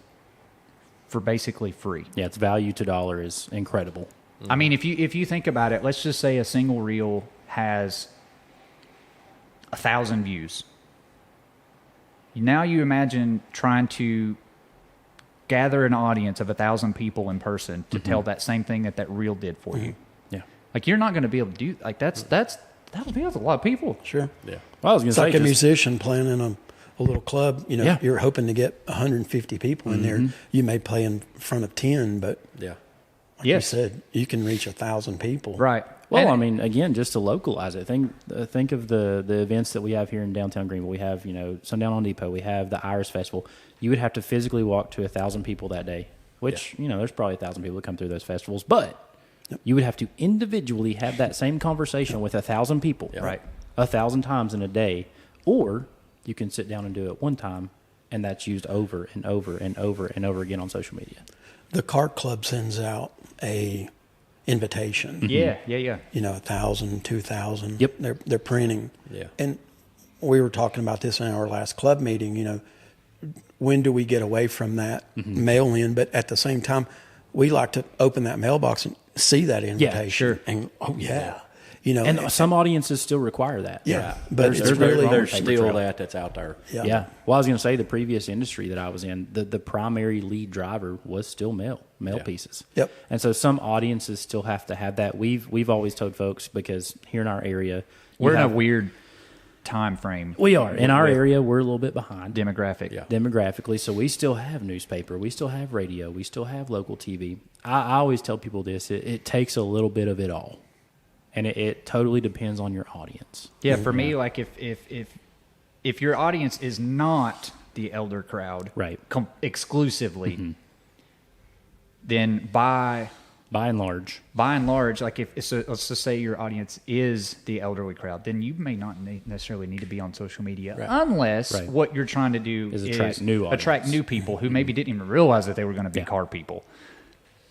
for basically free. Yeah, its value to dollar is incredible. I mean, if you think about it, let's just say a single reel has 1,000 views. Now you imagine trying to gather an audience of 1,000 people in person to tell that same thing that reel did for you. Yeah. Like, you're not going to be able to do like that's a lot of people. Sure. Yeah. Well, I was going It's to say, like a just- musician playing in a little club. You know, Yeah. you're hoping to get 150 people in there. You may play in front of 10, but Yeah. like Yes. you said, you can reach 1,000 people. Right. well, And- I mean, again, just to localize it, think of the events that we have here in downtown Greeneville. We have, Sundown on Depot. We have the Iris Festival. You would have to physically walk to 1,000 people that day, which, there's probably 1,000 people that come through those festivals. But you would have to individually have that same conversation with 1,000 people, Right. 1,000 times in a day. Or you can sit down and do it one time, and that's used over and over and over and over again on social media. The Cart Club sends out a invitation. Yeah. 1,000, 2,000. Yep. They're printing. Yeah. And we were talking about this in our last club meeting. When do we get away from that mail in? But at the same time, we like to open that mailbox and see that invitation. sure. And yeah. And some audiences still require that. Yeah, but There's it's nothing really wrong with There's paper still trail. that's out there. Yeah. Well, I was going to say the previous industry that I was in, the primary lead driver was still mail Yeah. pieces. Yep. And so some audiences still have to have that. We've always told folks, because here in our area, We're in a weird time frame. We are in our area. We're a little bit behind Demographic. Yeah. demographically, so we still have newspaper, we still have radio, we still have local TV. I always tell people this: it takes a little bit of it all, and it totally depends on your audience. Yeah, for me, like if your audience is not the elder crowd, Right. Exclusively, then by By and large, like let's just say your audience is the elderly crowd, then you may not necessarily need to be on social media unless Right. what you're trying to do Is is attract new attract audience. new people who maybe didn't even realize that they were going to be Yeah. car people.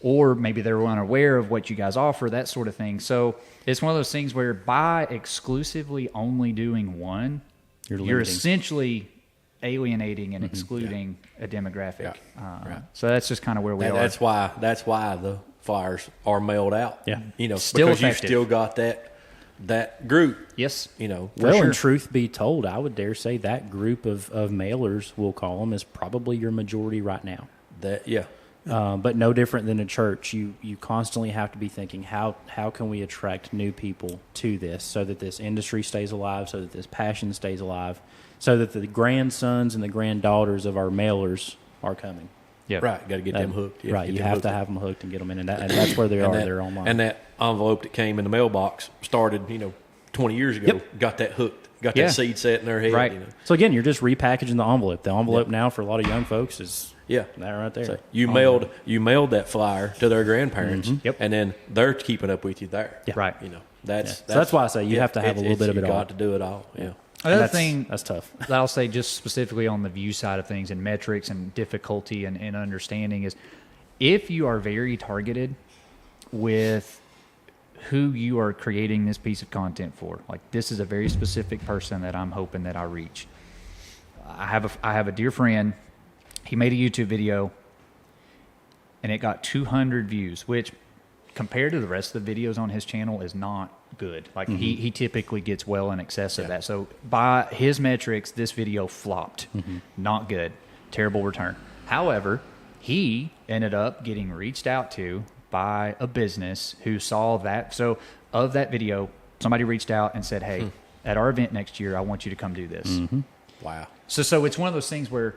Or maybe they were unaware of what you guys offer, that sort of thing. So it's one of those things where by exclusively only doing one, You're you're limiting. essentially alienating and excluding a demographic. Right. So that's just kind of where we And are. that's why the flyers are mailed out. Yeah. Still because effective. you've still got that group. Yes. For well, sure. and truth be told, I would dare say that group of mailers, we'll call them, is probably your majority right now. But no different than a church. You constantly have to be thinking, how can we attract new people to this, so that this industry stays alive, so that this passion stays alive, so that the grandsons and the granddaughters of our mailers are coming. Yeah. Right, got to get them hooked. Yeah, Right, get you them have hooked to up. have them hooked and get them in, and that's where they And are. that- They're online. And that envelope that came in the mailbox started, 20 years ago. Yep. Got that hooked. Got Yeah. that seed set in their head. Right. So again, you're just repackaging the envelope. The envelope now for a lot of young folks is Yeah. that right there. So you mailed that flyer to their grandparents, Yep. and then they're keeping up with you there. Yeah. Right. That's So that's why I say you have to have a little bit of it you all. got to do it all. Yeah. Another that's, thing that's tough. that I'll say just specifically on the view side of things and metrics and difficulty and understanding is if you are very targeted with who you are creating this piece of content for, like this is a very specific person that I'm hoping that I reach. I have a dear friend. He made a YouTube video and it got 200 views, which compared to the rest of the videos on his channel is not good. Like he typically gets well in excess of that. So by his metrics, this video flopped. Not good. Terrible return. However, he ended up getting reached out to by a business who saw that. So of that video, somebody reached out and said, hey, at our event next year, I want you to come do this. Wow. So it's one of those things where,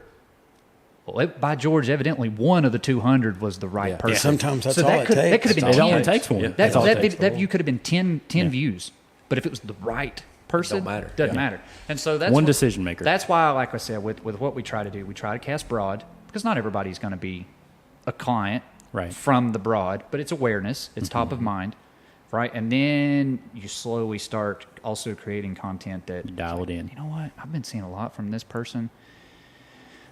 well, by George, evidently one of the 200 was the right person. Sometimes that's So all that it could, takes. That could have been It 10. only takes one. Yeah. That's all it takes. That view could have been 10 views. But if it was the right person, Don't matter. doesn't Yeah. matter. And so that's One what- decision maker. That's why, like I said, with what we try to do, we try to cast broad because not everybody's going to be a client Right. from the broad, but it's awareness. It's top of mind. right? And then you slowly start also creating content that Dial it in. You know what? I've been seeing a lot from this person.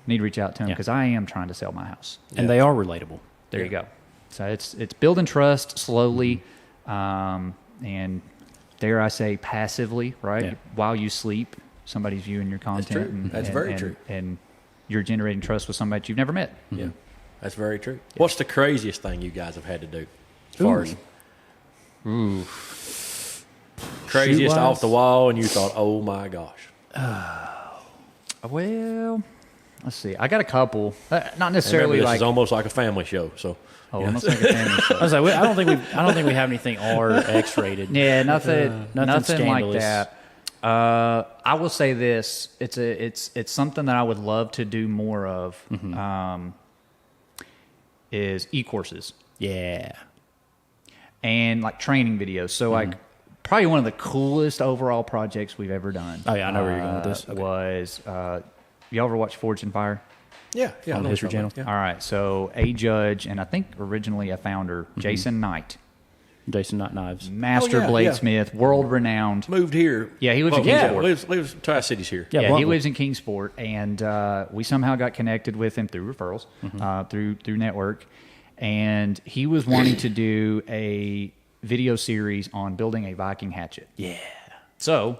Need to reach out to him because I am trying to sell my house. And they are relatable. There you go. So it's building trust slowly, and dare I say passively, right? Yeah. While you sleep, somebody's viewing your content. true. That's very true. And you're generating trust with somebody that you've never met. Yeah, that's very true. What's the craziest thing you guys have had to do? As far as craziest Shoot-wise? off the wall, and you thought, "Oh my gosh!" Well, let's see. I got a couple. Not And necessarily remember, this like. is almost like a family show. So Almost like a family show. I was like, I don't think we have anything R or X rated. Yeah, nothing like scandalous. that. I will say this: it's something that I would love to do more of. Is e-courses Yeah. and like training videos. So like probably one of the coolest overall projects we've ever done. Oh, yeah, I know where you're going with this. Okay. Was you ever watch Forge and Fire? yeah, I On know the History what you're Channel? talking All right, so a judge and I think originally a founder, Jason Knight, Jason Not Knives. master Oh, yeah, bladesmith, world renowned. about. Moved here. Yeah, he lives in yeah, Kingsport. lives Tri-Cities here. Yeah, Yeah, he Bluntville. lives in Kingsport, and we somehow got connected with him through referrals, through network, and he was wanting to do a video series on building a Viking hatchet. Yeah. So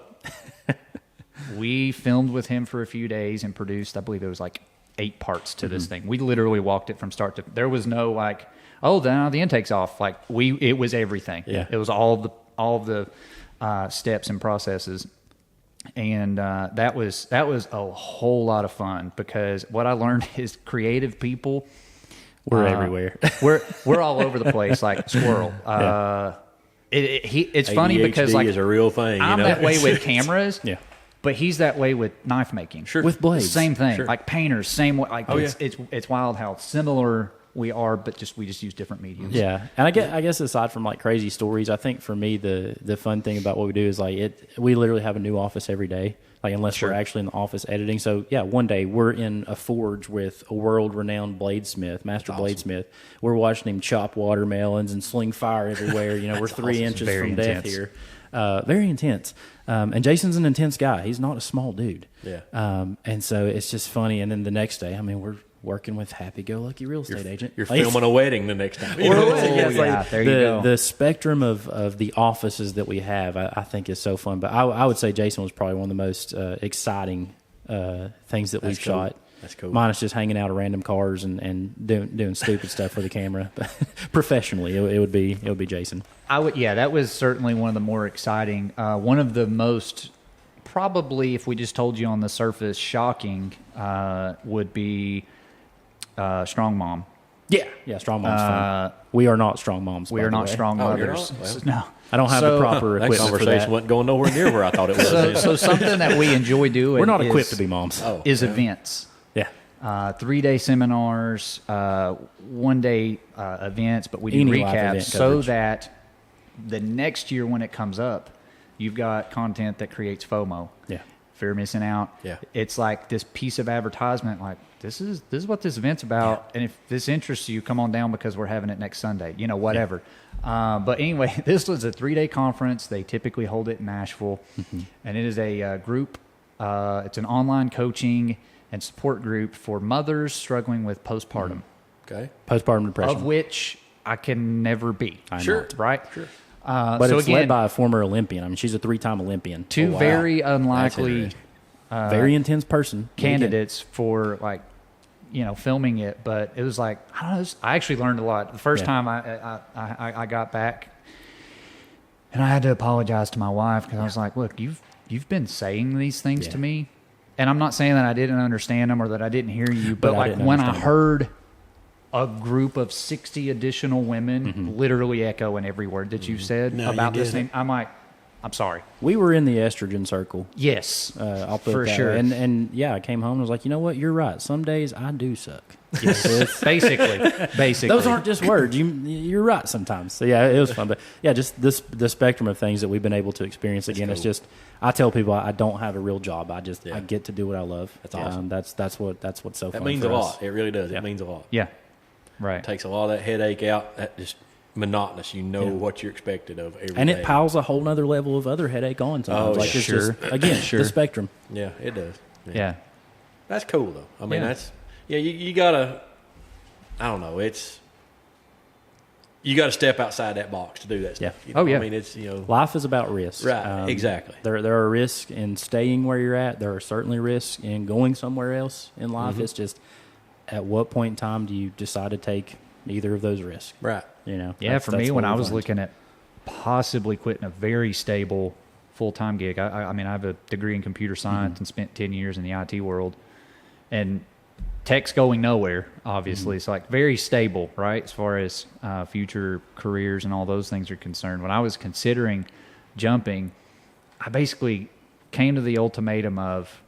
we filmed with him for a few days and produced, I believe it was like 8 parts to this thing. We literally walked it from start to. There was no like, oh, now the intake's off. Like it was everything. Yeah. It was all of the steps and processes. And that was a whole lot of fun because what I learned is creative people. We're everywhere. we're all over the place like squirrel. It's funny because ADHD like is a real thing. I'm you know? that way with cameras. Yeah. But he's that way with knife making. Sure. With blades. Same thing. Sure. Like painters, same way. Like Oh, it's wild how similar we are, but we just use different mediums. Yeah, and I guess aside from like crazy stories, I think for me the fun thing about what we do is like we literally have a new office every day. Like unless we're actually in the office editing. So yeah, one day we're in a forge with a world renowned bladesmith, master bladesmith. We're watching him chop watermelons and sling fire everywhere. You know, we're 3 inches Very from death intense. here. Very intense. And Jason's an intense guy. He's not a small dude. Yeah. And so it's just funny. And then the next day, I mean, we're working with happy-go-lucky real estate agent. You're Like, filming a wedding the next time. or a Oh, wedding, it's yeah, like there you go. the spectrum of the offices that we have, I think is so fun. But I would say Jason was probably one of the most exciting things that we've cool. shot. That's cool. Minus just hanging out of random cars and doing stupid stuff for the camera. But professionally, it would be Jason. That was certainly one of the more exciting. One of the most, probably, if we just told you on the surface, shocking would be Strong Mom. Yeah, Strong Mom's fun. We are not Strong Moms. We by are the not way. strong Oh, you're mothers. not? Well. No. I don't have the proper That equipment for conversation that. wasn't going nowhere near where I thought it was. So something that we enjoy doing We're not is, equipped to be moms. Oh. is events. Yeah. 3-day seminars, 1-day events, but we do Any live event recaps so coverage. that the next year when it comes up, you've got content that creates FOMO. Yeah. Fear of missing out. Yeah. It's like this piece of advertisement, like this is what this event's about, and if this interests you, come on down because we're having it next Sunday. You know, whatever. But anyway, this was a 3-day conference. They typically hold it in Nashville, and it is a group. It's an online coaching and support group for mothers struggling with postpartum, Okay. Postpartum depression. of which I can never be. I Sure. know. Right? Sure. But so it's again, led by a former Olympian. I mean, she's a 3-time Olympian. two Oh, wow. very That's unlikely interesting. Very intense person. candidates for like, filming it. But it was like, I don't know. I actually learned a lot. The first Yeah. time I got back, and I had to apologize to my wife because I was like, look, you've been saying these things Yeah. to me, and I'm not saying that I didn't understand them or that I didn't hear you, but I like didn't when I understand heard a group of 60 additional women literally echoing every word that you said No, about you this thing, didn't. I'm like, I'm sorry. We were in the estrogen circle. Yes, I'll put for it that sure. way. And yeah, I came home and was like, you know what? You're right. Some days I do suck. basically. Those aren't just words. You're right sometimes. So yeah, it was fun. But yeah, just the spectrum of things that we've been able to experience again. cool. It's just, I tell people I don't have a real job. I Yeah. get to do what I love. That's awesome. That's what's so That fun means for a us. lot. It really does. Yeah. It means a lot. Yeah, right. Takes a lot of that headache out. That just monotonous. You know what you're expected of every And day. it piles a whole nother level of other headache on sometimes. Oh, like it's sure. just, again, the spectrum. Yeah, it does. Yeah. That's cool though. I mean, Yeah. that's you gotta. I don't know. You got to step outside that box to do that stuff. Yeah. You know? Oh, yeah. I mean, it's Life is about risks. Right, exactly. There are risks in staying where you're at. There are certainly risks in going somewhere else in life. Mm-hmm. It's just at what point in time do you decide to take either of those risks? right. You know. Yeah, for me, that's when what I we've was learned. looking at possibly quitting a very stable full-time gig, I mean, I have a degree in computer science and spent 10 years in the IT world, and tech's going nowhere, obviously. It's like very stable, right, as far as future careers and all those things are concerned. When I was considering jumping, I basically came to the ultimatum of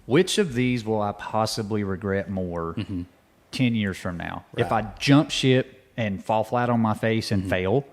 which of these will I possibly regret more 10 years from now? Right. If I jump ship and fall flat on my face and fail,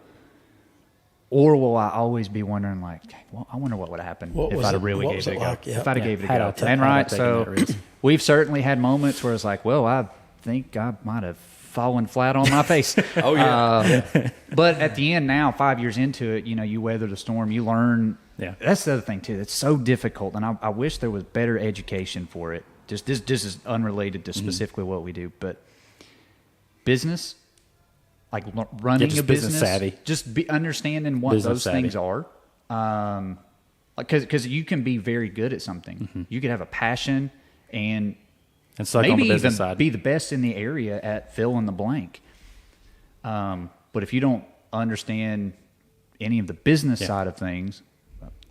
or will I always be wondering, like, well, I wonder what would happen What if was I'd it- have really what gave was it it a go. like? Yeah. If I'd have Yeah. gave it a Had go. I ta- And had I right, taken so that risk. we've certainly had moments where it's like, well, I think I might have fallen flat on my face. Oh yeah. But at the end now, 5 years into it, you know, you weather the storm, you learn. Yeah. That's the other thing too. It's so difficult, and I wish there was better education for it. Just this is unrelated to specifically what we do, but business, like running just a business business, savvy. just be understanding what Business those savvy. things are. Like because you can be very good at something, you could have a passion and And suck on maybe the even business side. be the best in the area at fill in the blank. But if you don't understand any of the business side of things,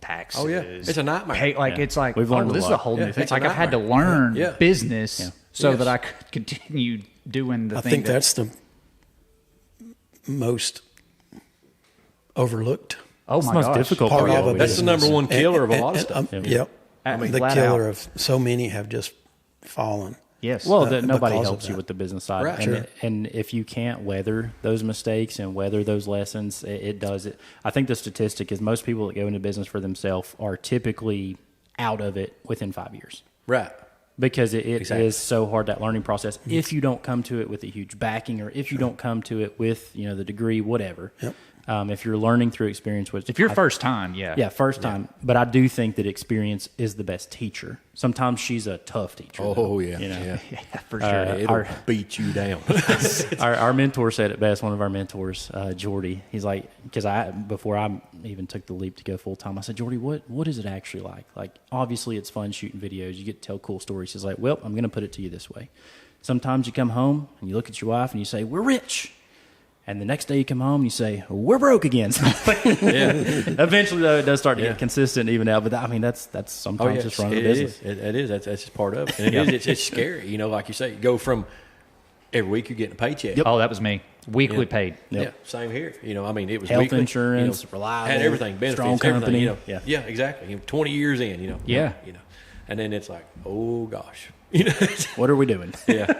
taxes, Oh, yeah. It's a nightmare. Yeah. It's like, We've learned a this is a lot. whole Yeah, new thing. it's a Like I've had to nightmare. learn Yeah. business Yeah. so Yes. that I could continue doing the I thing. think that's the most overlooked oh It's my the most gosh. difficult part part of of a it. That's the business. number one killer of a lot of And, stuff. Yep. I mean, The flat killer out. of so many have just fallen. Yes. Well, because nobody of helps you that. with the business side, Right. and, Sure. and if you can't weather those mistakes and weather those lessons, it does it. I think the statistic is most people that go into business for themselves are typically out of it within 5 years Right. because it Exactly. is so hard, that learning process. If you don't come to it with a huge backing, or if you don't come to it with the degree, whatever. Yep. If you're learning through experience, which if you're I- first time, yeah. first time. But I do think that experience is the best teacher. Sometimes she's a tough teacher. Oh though, yeah. you know? Yeah. Yeah, for sure. It'll beat you down. Our mentor said it best. One of our mentors, Jordy, he's like, because before I even took the leap to go full time, I said, Jordy, what is it actually like? Like, obviously it's fun shooting videos. You get to tell cool stories. He's like, well, I'm going to put it to you this way. Sometimes you come home and you look at your wife and you say, we're rich. And the next day you come home and you say, we're broke again. Eventually, though, it does start to get consistent, even out. But that's sometimes just running a business. It is. That's just part of it. And it is. It's scary. You know, like you say, you go from every week you're getting a paycheck. Oh, that was me. Weekly paid. Yeah, same here. You know, I mean, it was Health weekly, insurance, reliable, had everything, benefits, strong everything. company. You know, Yeah. exactly. 20 years in, Yeah. and then it's like, oh gosh, you know, What are we doing? yeah,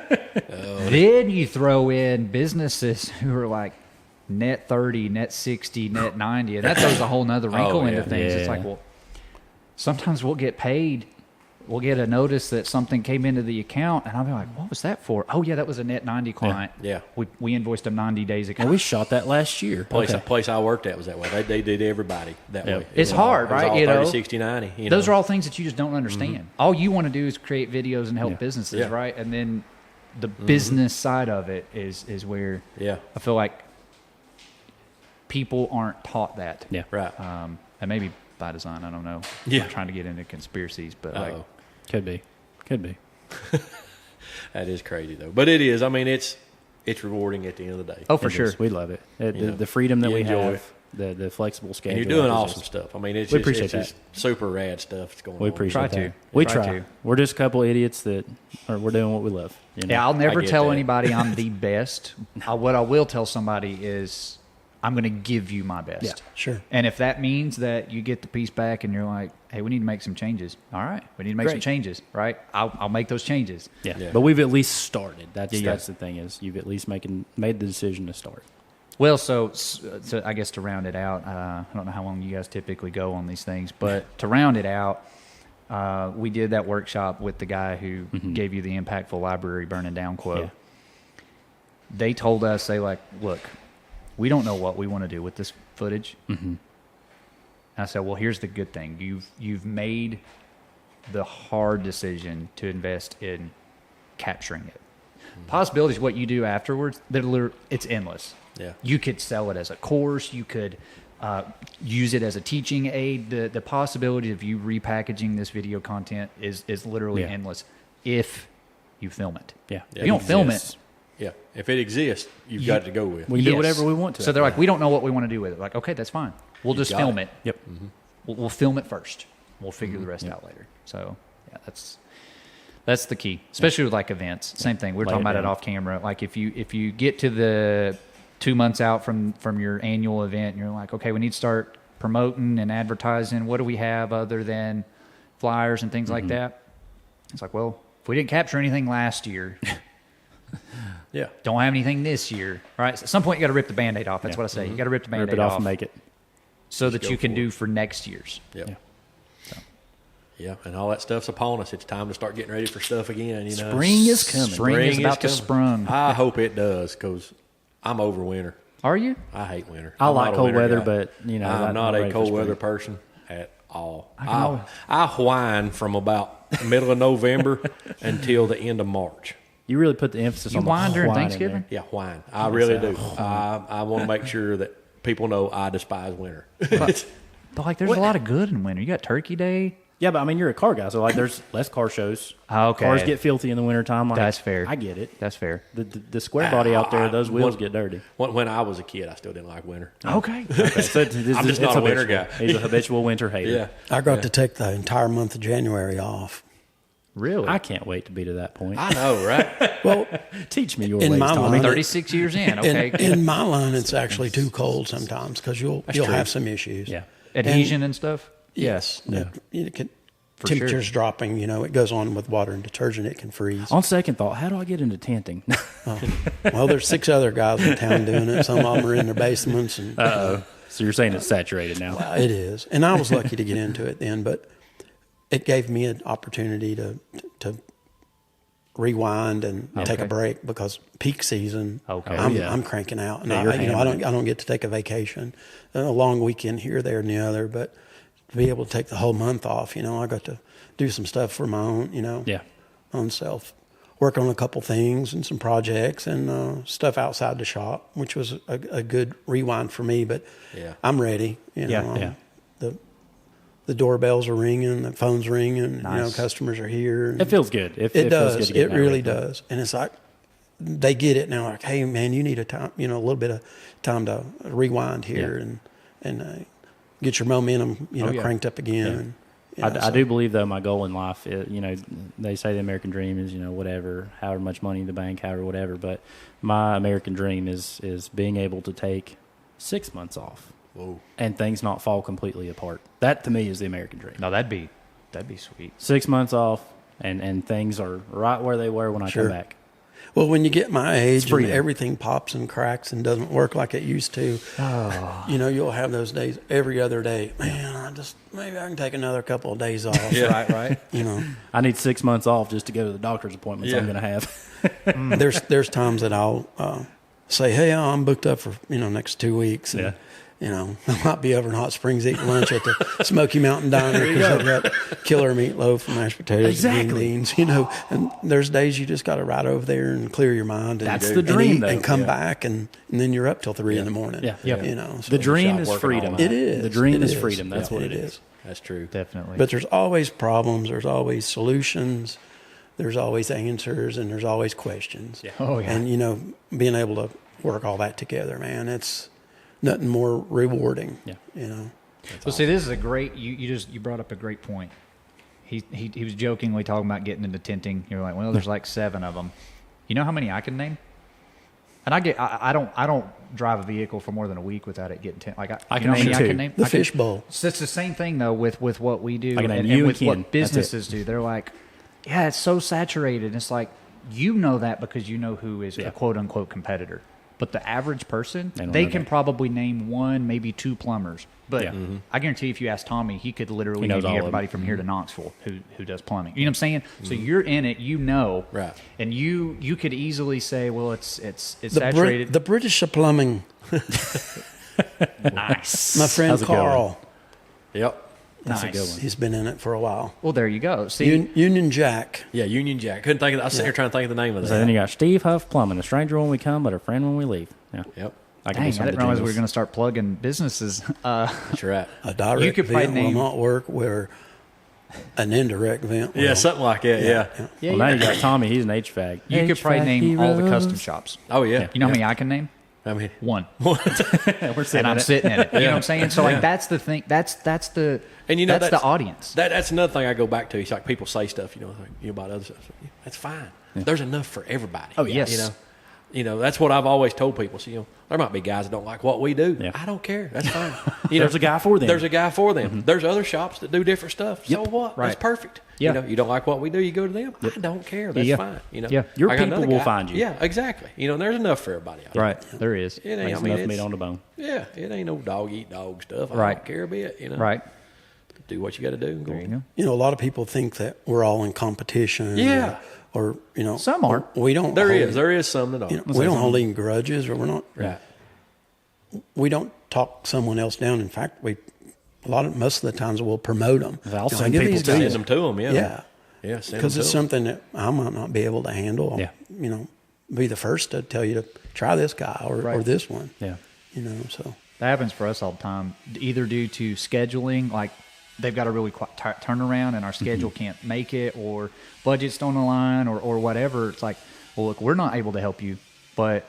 Then you throw in businesses who are like net 30, net 60, net 90, and that throws a whole nother wrinkle Oh, into yeah. things. It's Yeah. like, well, sometimes we'll get paid. We'll get a notice that something came into the account, and I'll be like, what was that for? Oh, yeah, that was a net 90 client. Yeah. We invoiced them 90 days ago. Well, we shot that last year. place I worked at was that way. They did everybody that Yeah. way. It's It was all- hard, it was right? all You 30, know? 60, 90. You Those know? are all things that you just don't understand. All you want to do is create videos and help Yeah. businesses, Yeah. right? And then the business side of it is where Yeah. I feel like people aren't taught that. Yeah. Right. And maybe by design, I don't know. Yeah. I'm not trying to get into conspiracies, but like, Uh-oh. Could be. That is crazy though. But it is. I mean, it's rewarding at the end of the day. oh, for It sure. is. We love it. You know, The freedom that you we enjoy have, it. the flexible schedule. And you're doing is awesome just- stuff. I mean, it's We just, appreciate it's that. just super rad stuff that's going on. We appreciate Try that. to. We Try try. to. We're just a couple idiots that we're doing what we love. You know? Yeah, I'll never I get tell that. anybody I'm the best. What I will tell somebody is I'm going to give you my best. Yeah. Sure. And if that means that you get the piece back and you're like, hey, we need to make some changes. All right, we need to make some Great. changes, right? I'll make those changes. Yeah. Yeah. But we've at least started. That's Yeah. that's the thing, is you've at least made the decision to start. Well, so I guess to round it out, I don't know how long you guys typically go on these things, but to round it out, we did that workshop with the guy who gave you the impactful library burning down quote. Yeah. They told us, look, we don't know what we want to do with this footage. Mm-hmm. I said, well, here's the good thing. You've made the hard decision to invest in capturing it. Possibilities, what you do afterwards, it's endless. Yeah. You could sell it as a course. You could use it as a teaching aid. The possibility of you repackaging this video content is literally endless if you film it. Yeah. If you don't film it. Yeah. If it exists, you've got to go with. We can do whatever we want to. So they're like, we don't know what we want to do with it. Like, okay, that's fine. We'll just film it. Yep. Mm-hmm. We'll film it first. We'll figure the rest out later. So, yeah, that's the key, especially with like events. Same thing. We're talking about it off camera. Like if you get to the 2 months out from your annual event, and you're like, okay, we need to start promoting and advertising. What do we have other than flyers and things like that? It's like, well, if we didn't capture anything last year, don't have anything this year, right? So at some point, you got to rip the Band-Aid off. That's what I say. You got to rip the Band-Aid Rip it off and make it. so that you can do for next year's. Yep. Yeah, and all that stuff's upon us. It's time to start getting ready for stuff again. You know, Spring is coming. Spring is about to sprung. I hope it does, because I'm over winter. Are you? I hate winter. I I'm like not a cold winter weather, guy. but I'm not a cold weather person at all. I whine from about the middle of November until the end of March. You really put the emphasis You on whine the during whine in Thanksgiving? there. Yeah, whine. I really do. I want to make sure that people know I despise winter. But like, there's a lot of good in winter. You got Turkey Day. Yeah, but I mean, you're a car guy, so like, there's less car shows. Okay. Cars get filthy in the wintertime. Like, That's fair. I get it. That's fair. The square body out there, those wheels get dirty. When I was a kid, I still didn't like winter. Okay. So I'm just not a winter guy. He's a habitual winter hater. Yeah. I got to take the entire month of January off. Really? I can't wait to be to that point. I know, right? Well, Teach me your in ways, my Tommy. line, 36 years in. Okay. in my line, it's actually too cold sometimes because you'll have some issues. Yeah. Adhesion and stuff. Yes. Yeah. You can, For temperatures sure. dropping, it goes on with water and detergent. It can freeze. On second thought, how do I get into tenting? Well, there's 6 other guys in town doing it. Some of them are in their basements. And So you're saying it's saturated now? it is. And I was lucky to get into it then, but it gave me an opportunity to rewind and take a break, because peak season, Okay. I'm cranking out, and you're I don't get to take a vacation, a long weekend here, there, and the other, but to be able to take the whole month off, I got to do some stuff for my own, Yeah. own self, work on a couple things and some projects and stuff outside the shop, which was a good rewind for me. But I'm ready. The doorbells are ringing, the phone's ringing, Nice. customers are here. It feels good. It It feels does. good to get It in that really rhythm. does. And it's like they get it now. Like, hey, man, you need a time, a little bit of time to rewind here and get your momentum, cranked up again. And, I do believe, though, my goal in life is, they say the American dream is, whatever, however much money in the bank, however, whatever. But my American dream is being able to take 6 months off. Whoa. And things not fall completely apart. That, to me, is the American dream. No, that'd be sweet. 6 months off, and things are right where they were when I come back. Well, when you get my age and freedom. everything pops and cracks and doesn't work like it used to, you'll have those days every other day. Man, maybe I can take another couple of days off. Right. I need 6 months off just to go to the doctor's appointments I'm going to have. There's times that I'll say, hey, I'm booked up for next 2 weeks. And, I might be over in Hot Springs eating lunch at the Smoky Mountain Diner because I've got killer meatloaf and mashed potatoes and green beans. And there's days you just got to ride over there and clear your mind. And, That's the dream, eat though. and come back, and then you're up till 3 in the morning. Yeah. So The dream is working freedom. all It is. The dream It is freedom. That's what it it is. That's true. Definitely. But there's always problems. There's always solutions. There's always answers, and there's always questions. Yeah. Oh, yeah. And being able to work all that together, man, it's nothing more rewarding. Yeah. Well, see, this is a great. You brought up a great point. He was jokingly talking about getting into tenting. You're like, well, there's like 7 of them. You know how many I can name? And I don't drive a vehicle for more than a week without it getting tent. Like I you know can how name many 2. I can name. The fishbowl. So it's the same thing though with what we do I can name and you and with Ken. what That's it. businesses do. They're like, yeah, it's so saturated. And it's like, you know that because you know who is a quote unquote competitor. But the average person, They don't they know can that. probably name one, maybe two plumbers. But Yeah. I guarantee if you ask Tommy, he could literally He knows name all you of them. everybody from here to Knoxville who does plumbing. You know what I'm saying? So you're in it, you know, Right. and you could easily say, well, it's The, saturated. the British plumbing. Nice. My friend How's it going? Carl, Yep. That's a Nice. good one. he's been in it for a while. Well, there you go. See, Union Jack. Yeah, Union Jack. Couldn't think of. I was sitting here trying to think of the name of So then that. you got Steve Huff Plumbing, a stranger when we come, but a friend when we leave. Yeah. Yep. I can dang, I do some of didn't the realize we were jingles. going to start plugging businesses. That's right. A direct You could probably vent will name- not work where an indirect vent will. Yeah, something like that. Yeah. Yeah, Well, now you got Tommy. He's an HVAC. you could probably HVAC name all the heroes. custom shops. Oh yeah. You know how many I can name? I mean, One. We're sitting And I'm in it. sitting in it. You know what I'm saying? So like that's the thing. That's the and you know that's the audience. That's another thing I go back to. It's like people say stuff, like, about other stuff. That's fine. There's enough for everybody. Oh, yes. You know, that's what I've always told people. So, there might be guys that don't like what we do. Yeah. I don't care. That's fine. There's a guy for them. There's a guy for them. There's other shops that do different stuff. So what? Right. That's perfect. Yeah. You don't like what we do, you go to them. I don't care. That's Yeah. fine. Yeah. Your I got people another will guy. find you. Yeah, exactly. There's enough for everybody out there. Right. There is. It ain't, Makes I mean, enough meat it's- on the bone. Yeah, it ain't no dog eat dog stuff. I Right. don't care a bit. Right. Do what you got to do. And go There you on. go. A lot of people think that we're all in competition. Yeah. Or Some are. We don't. There hold- is some that are. we don't hold any grudges, or we're not. Right. We don't talk someone else down. In fact, most of the times we'll promote them. I'll send people to Send them to them. Yeah. Yeah. Yeah. Send Because them it's to 'em. something that I might not be able to handle. Yeah. Be the first to tell you to try this guy or Right. this one. Yeah. So That happens for us all the time, either due to scheduling, like they've got a really quick turnaround and our schedule can't make it, or budgets don't align, or whatever. It's like, well, look, we're not able to help you, but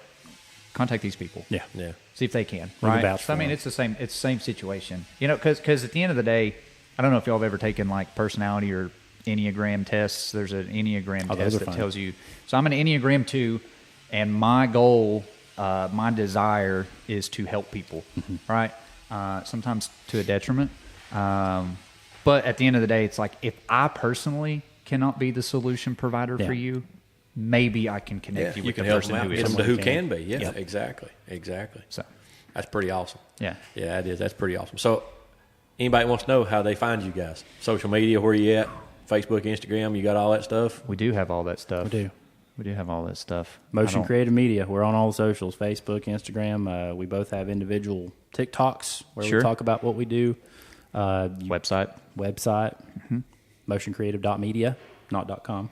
contact these people. Yeah. Yeah. See if they can. We can Right. vouch So, I for mean, them. it's the same situation. Because at the end of the day, I don't know if y'all have ever taken like personality or Enneagram tests. There's an Enneagram those test are that fun. tells you. So I'm an Enneagram 2, and my goal, my desire is to help people, right? Sometimes to a detriment. But at the end of the day, it's like if I personally cannot be the solution provider Yeah. for you, maybe I can Yeah. connect you You with can the help person them out. who Get them is. to who Someone can be. Yeah. Yep. Exactly. Exactly. So That's pretty awesome. yeah. Yeah, it is. That's pretty awesome. So, anybody wants to know how they find you guys? Social media, where you at? Facebook, Instagram, you got all that stuff? We do have all that stuff. We do. We do have all that stuff. Motion I don't- Creative Media. We're on all the socials: Facebook, Instagram. We both have individual TikToks where Sure. we talk about what we do. website. Website, motioncreative.media, not .com.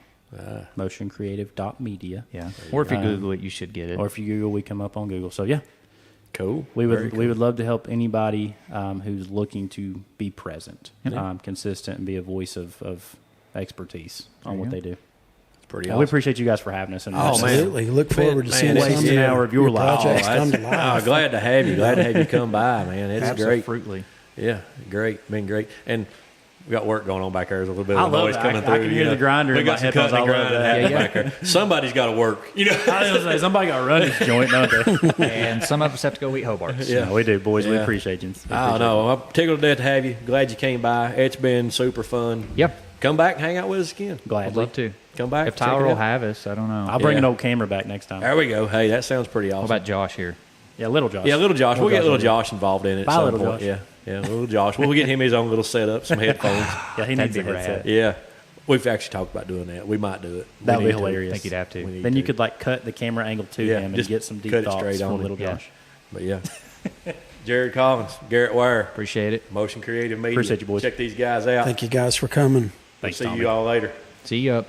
Motioncreative.media. Yeah. Or if you Google it, you should get it. Or if you Google, we come up on Google. So yeah, Cool. we Very would cool. we would love to help anybody who's looking to be present, consistent, and be a voice of expertise on what they do. It's pretty We awesome. appreciate you guys for having us. And Oh, man. absolutely. Look forward to Man, seeing it's some wasting an hour of your life. projects come to that's- life. glad to have you. Glad to have you come by, man. It's great. Absolutely. Yeah, great. Been great. And we got work going on back there. There's a little bit I of love noise it. coming I through. can hear the grinder We in got my some headphones. cutting and I love grinding that. happening back there. Somebody's got to work. I was gonna say, somebody got to run this joint, don't they? And some of us have to go eat Hobarts. Yeah. No, we do, boys. We Yeah. appreciate you. I know. I'm tickled to death to have you. Glad you came by. It's been super fun. Yep. Come back and hang out with us again. I'd Gladly. love to. Come back. If check Tyler it will out. have us, I don't know. I'll bring Yeah. an old camera back next time. There we go. Hey, that sounds pretty awesome. What about Josh here? Yeah, little Josh. Yeah, little Josh. We'll get little will do. Josh involved in it. at Bye, some little point. Josh. Yeah, little Josh. We'll get him his own little setup, some headphones. Yeah, he That'd needs a be rad. headset. Yeah, we've actually talked about doing that. We might do it. We That would be need to. hilarious. I think you'd have to. We need Then to. you could like cut the camera angle to Yeah, him and just get some deep cut it thoughts straight for on little him. Yeah. Josh. But yeah, Jared Collins, Garrett Ware, Appreciate it. Motion Creative Media. Appreciate you, boys. Check these guys out. Thank you guys for coming. Thanks, See Tommy. you all later. See you up.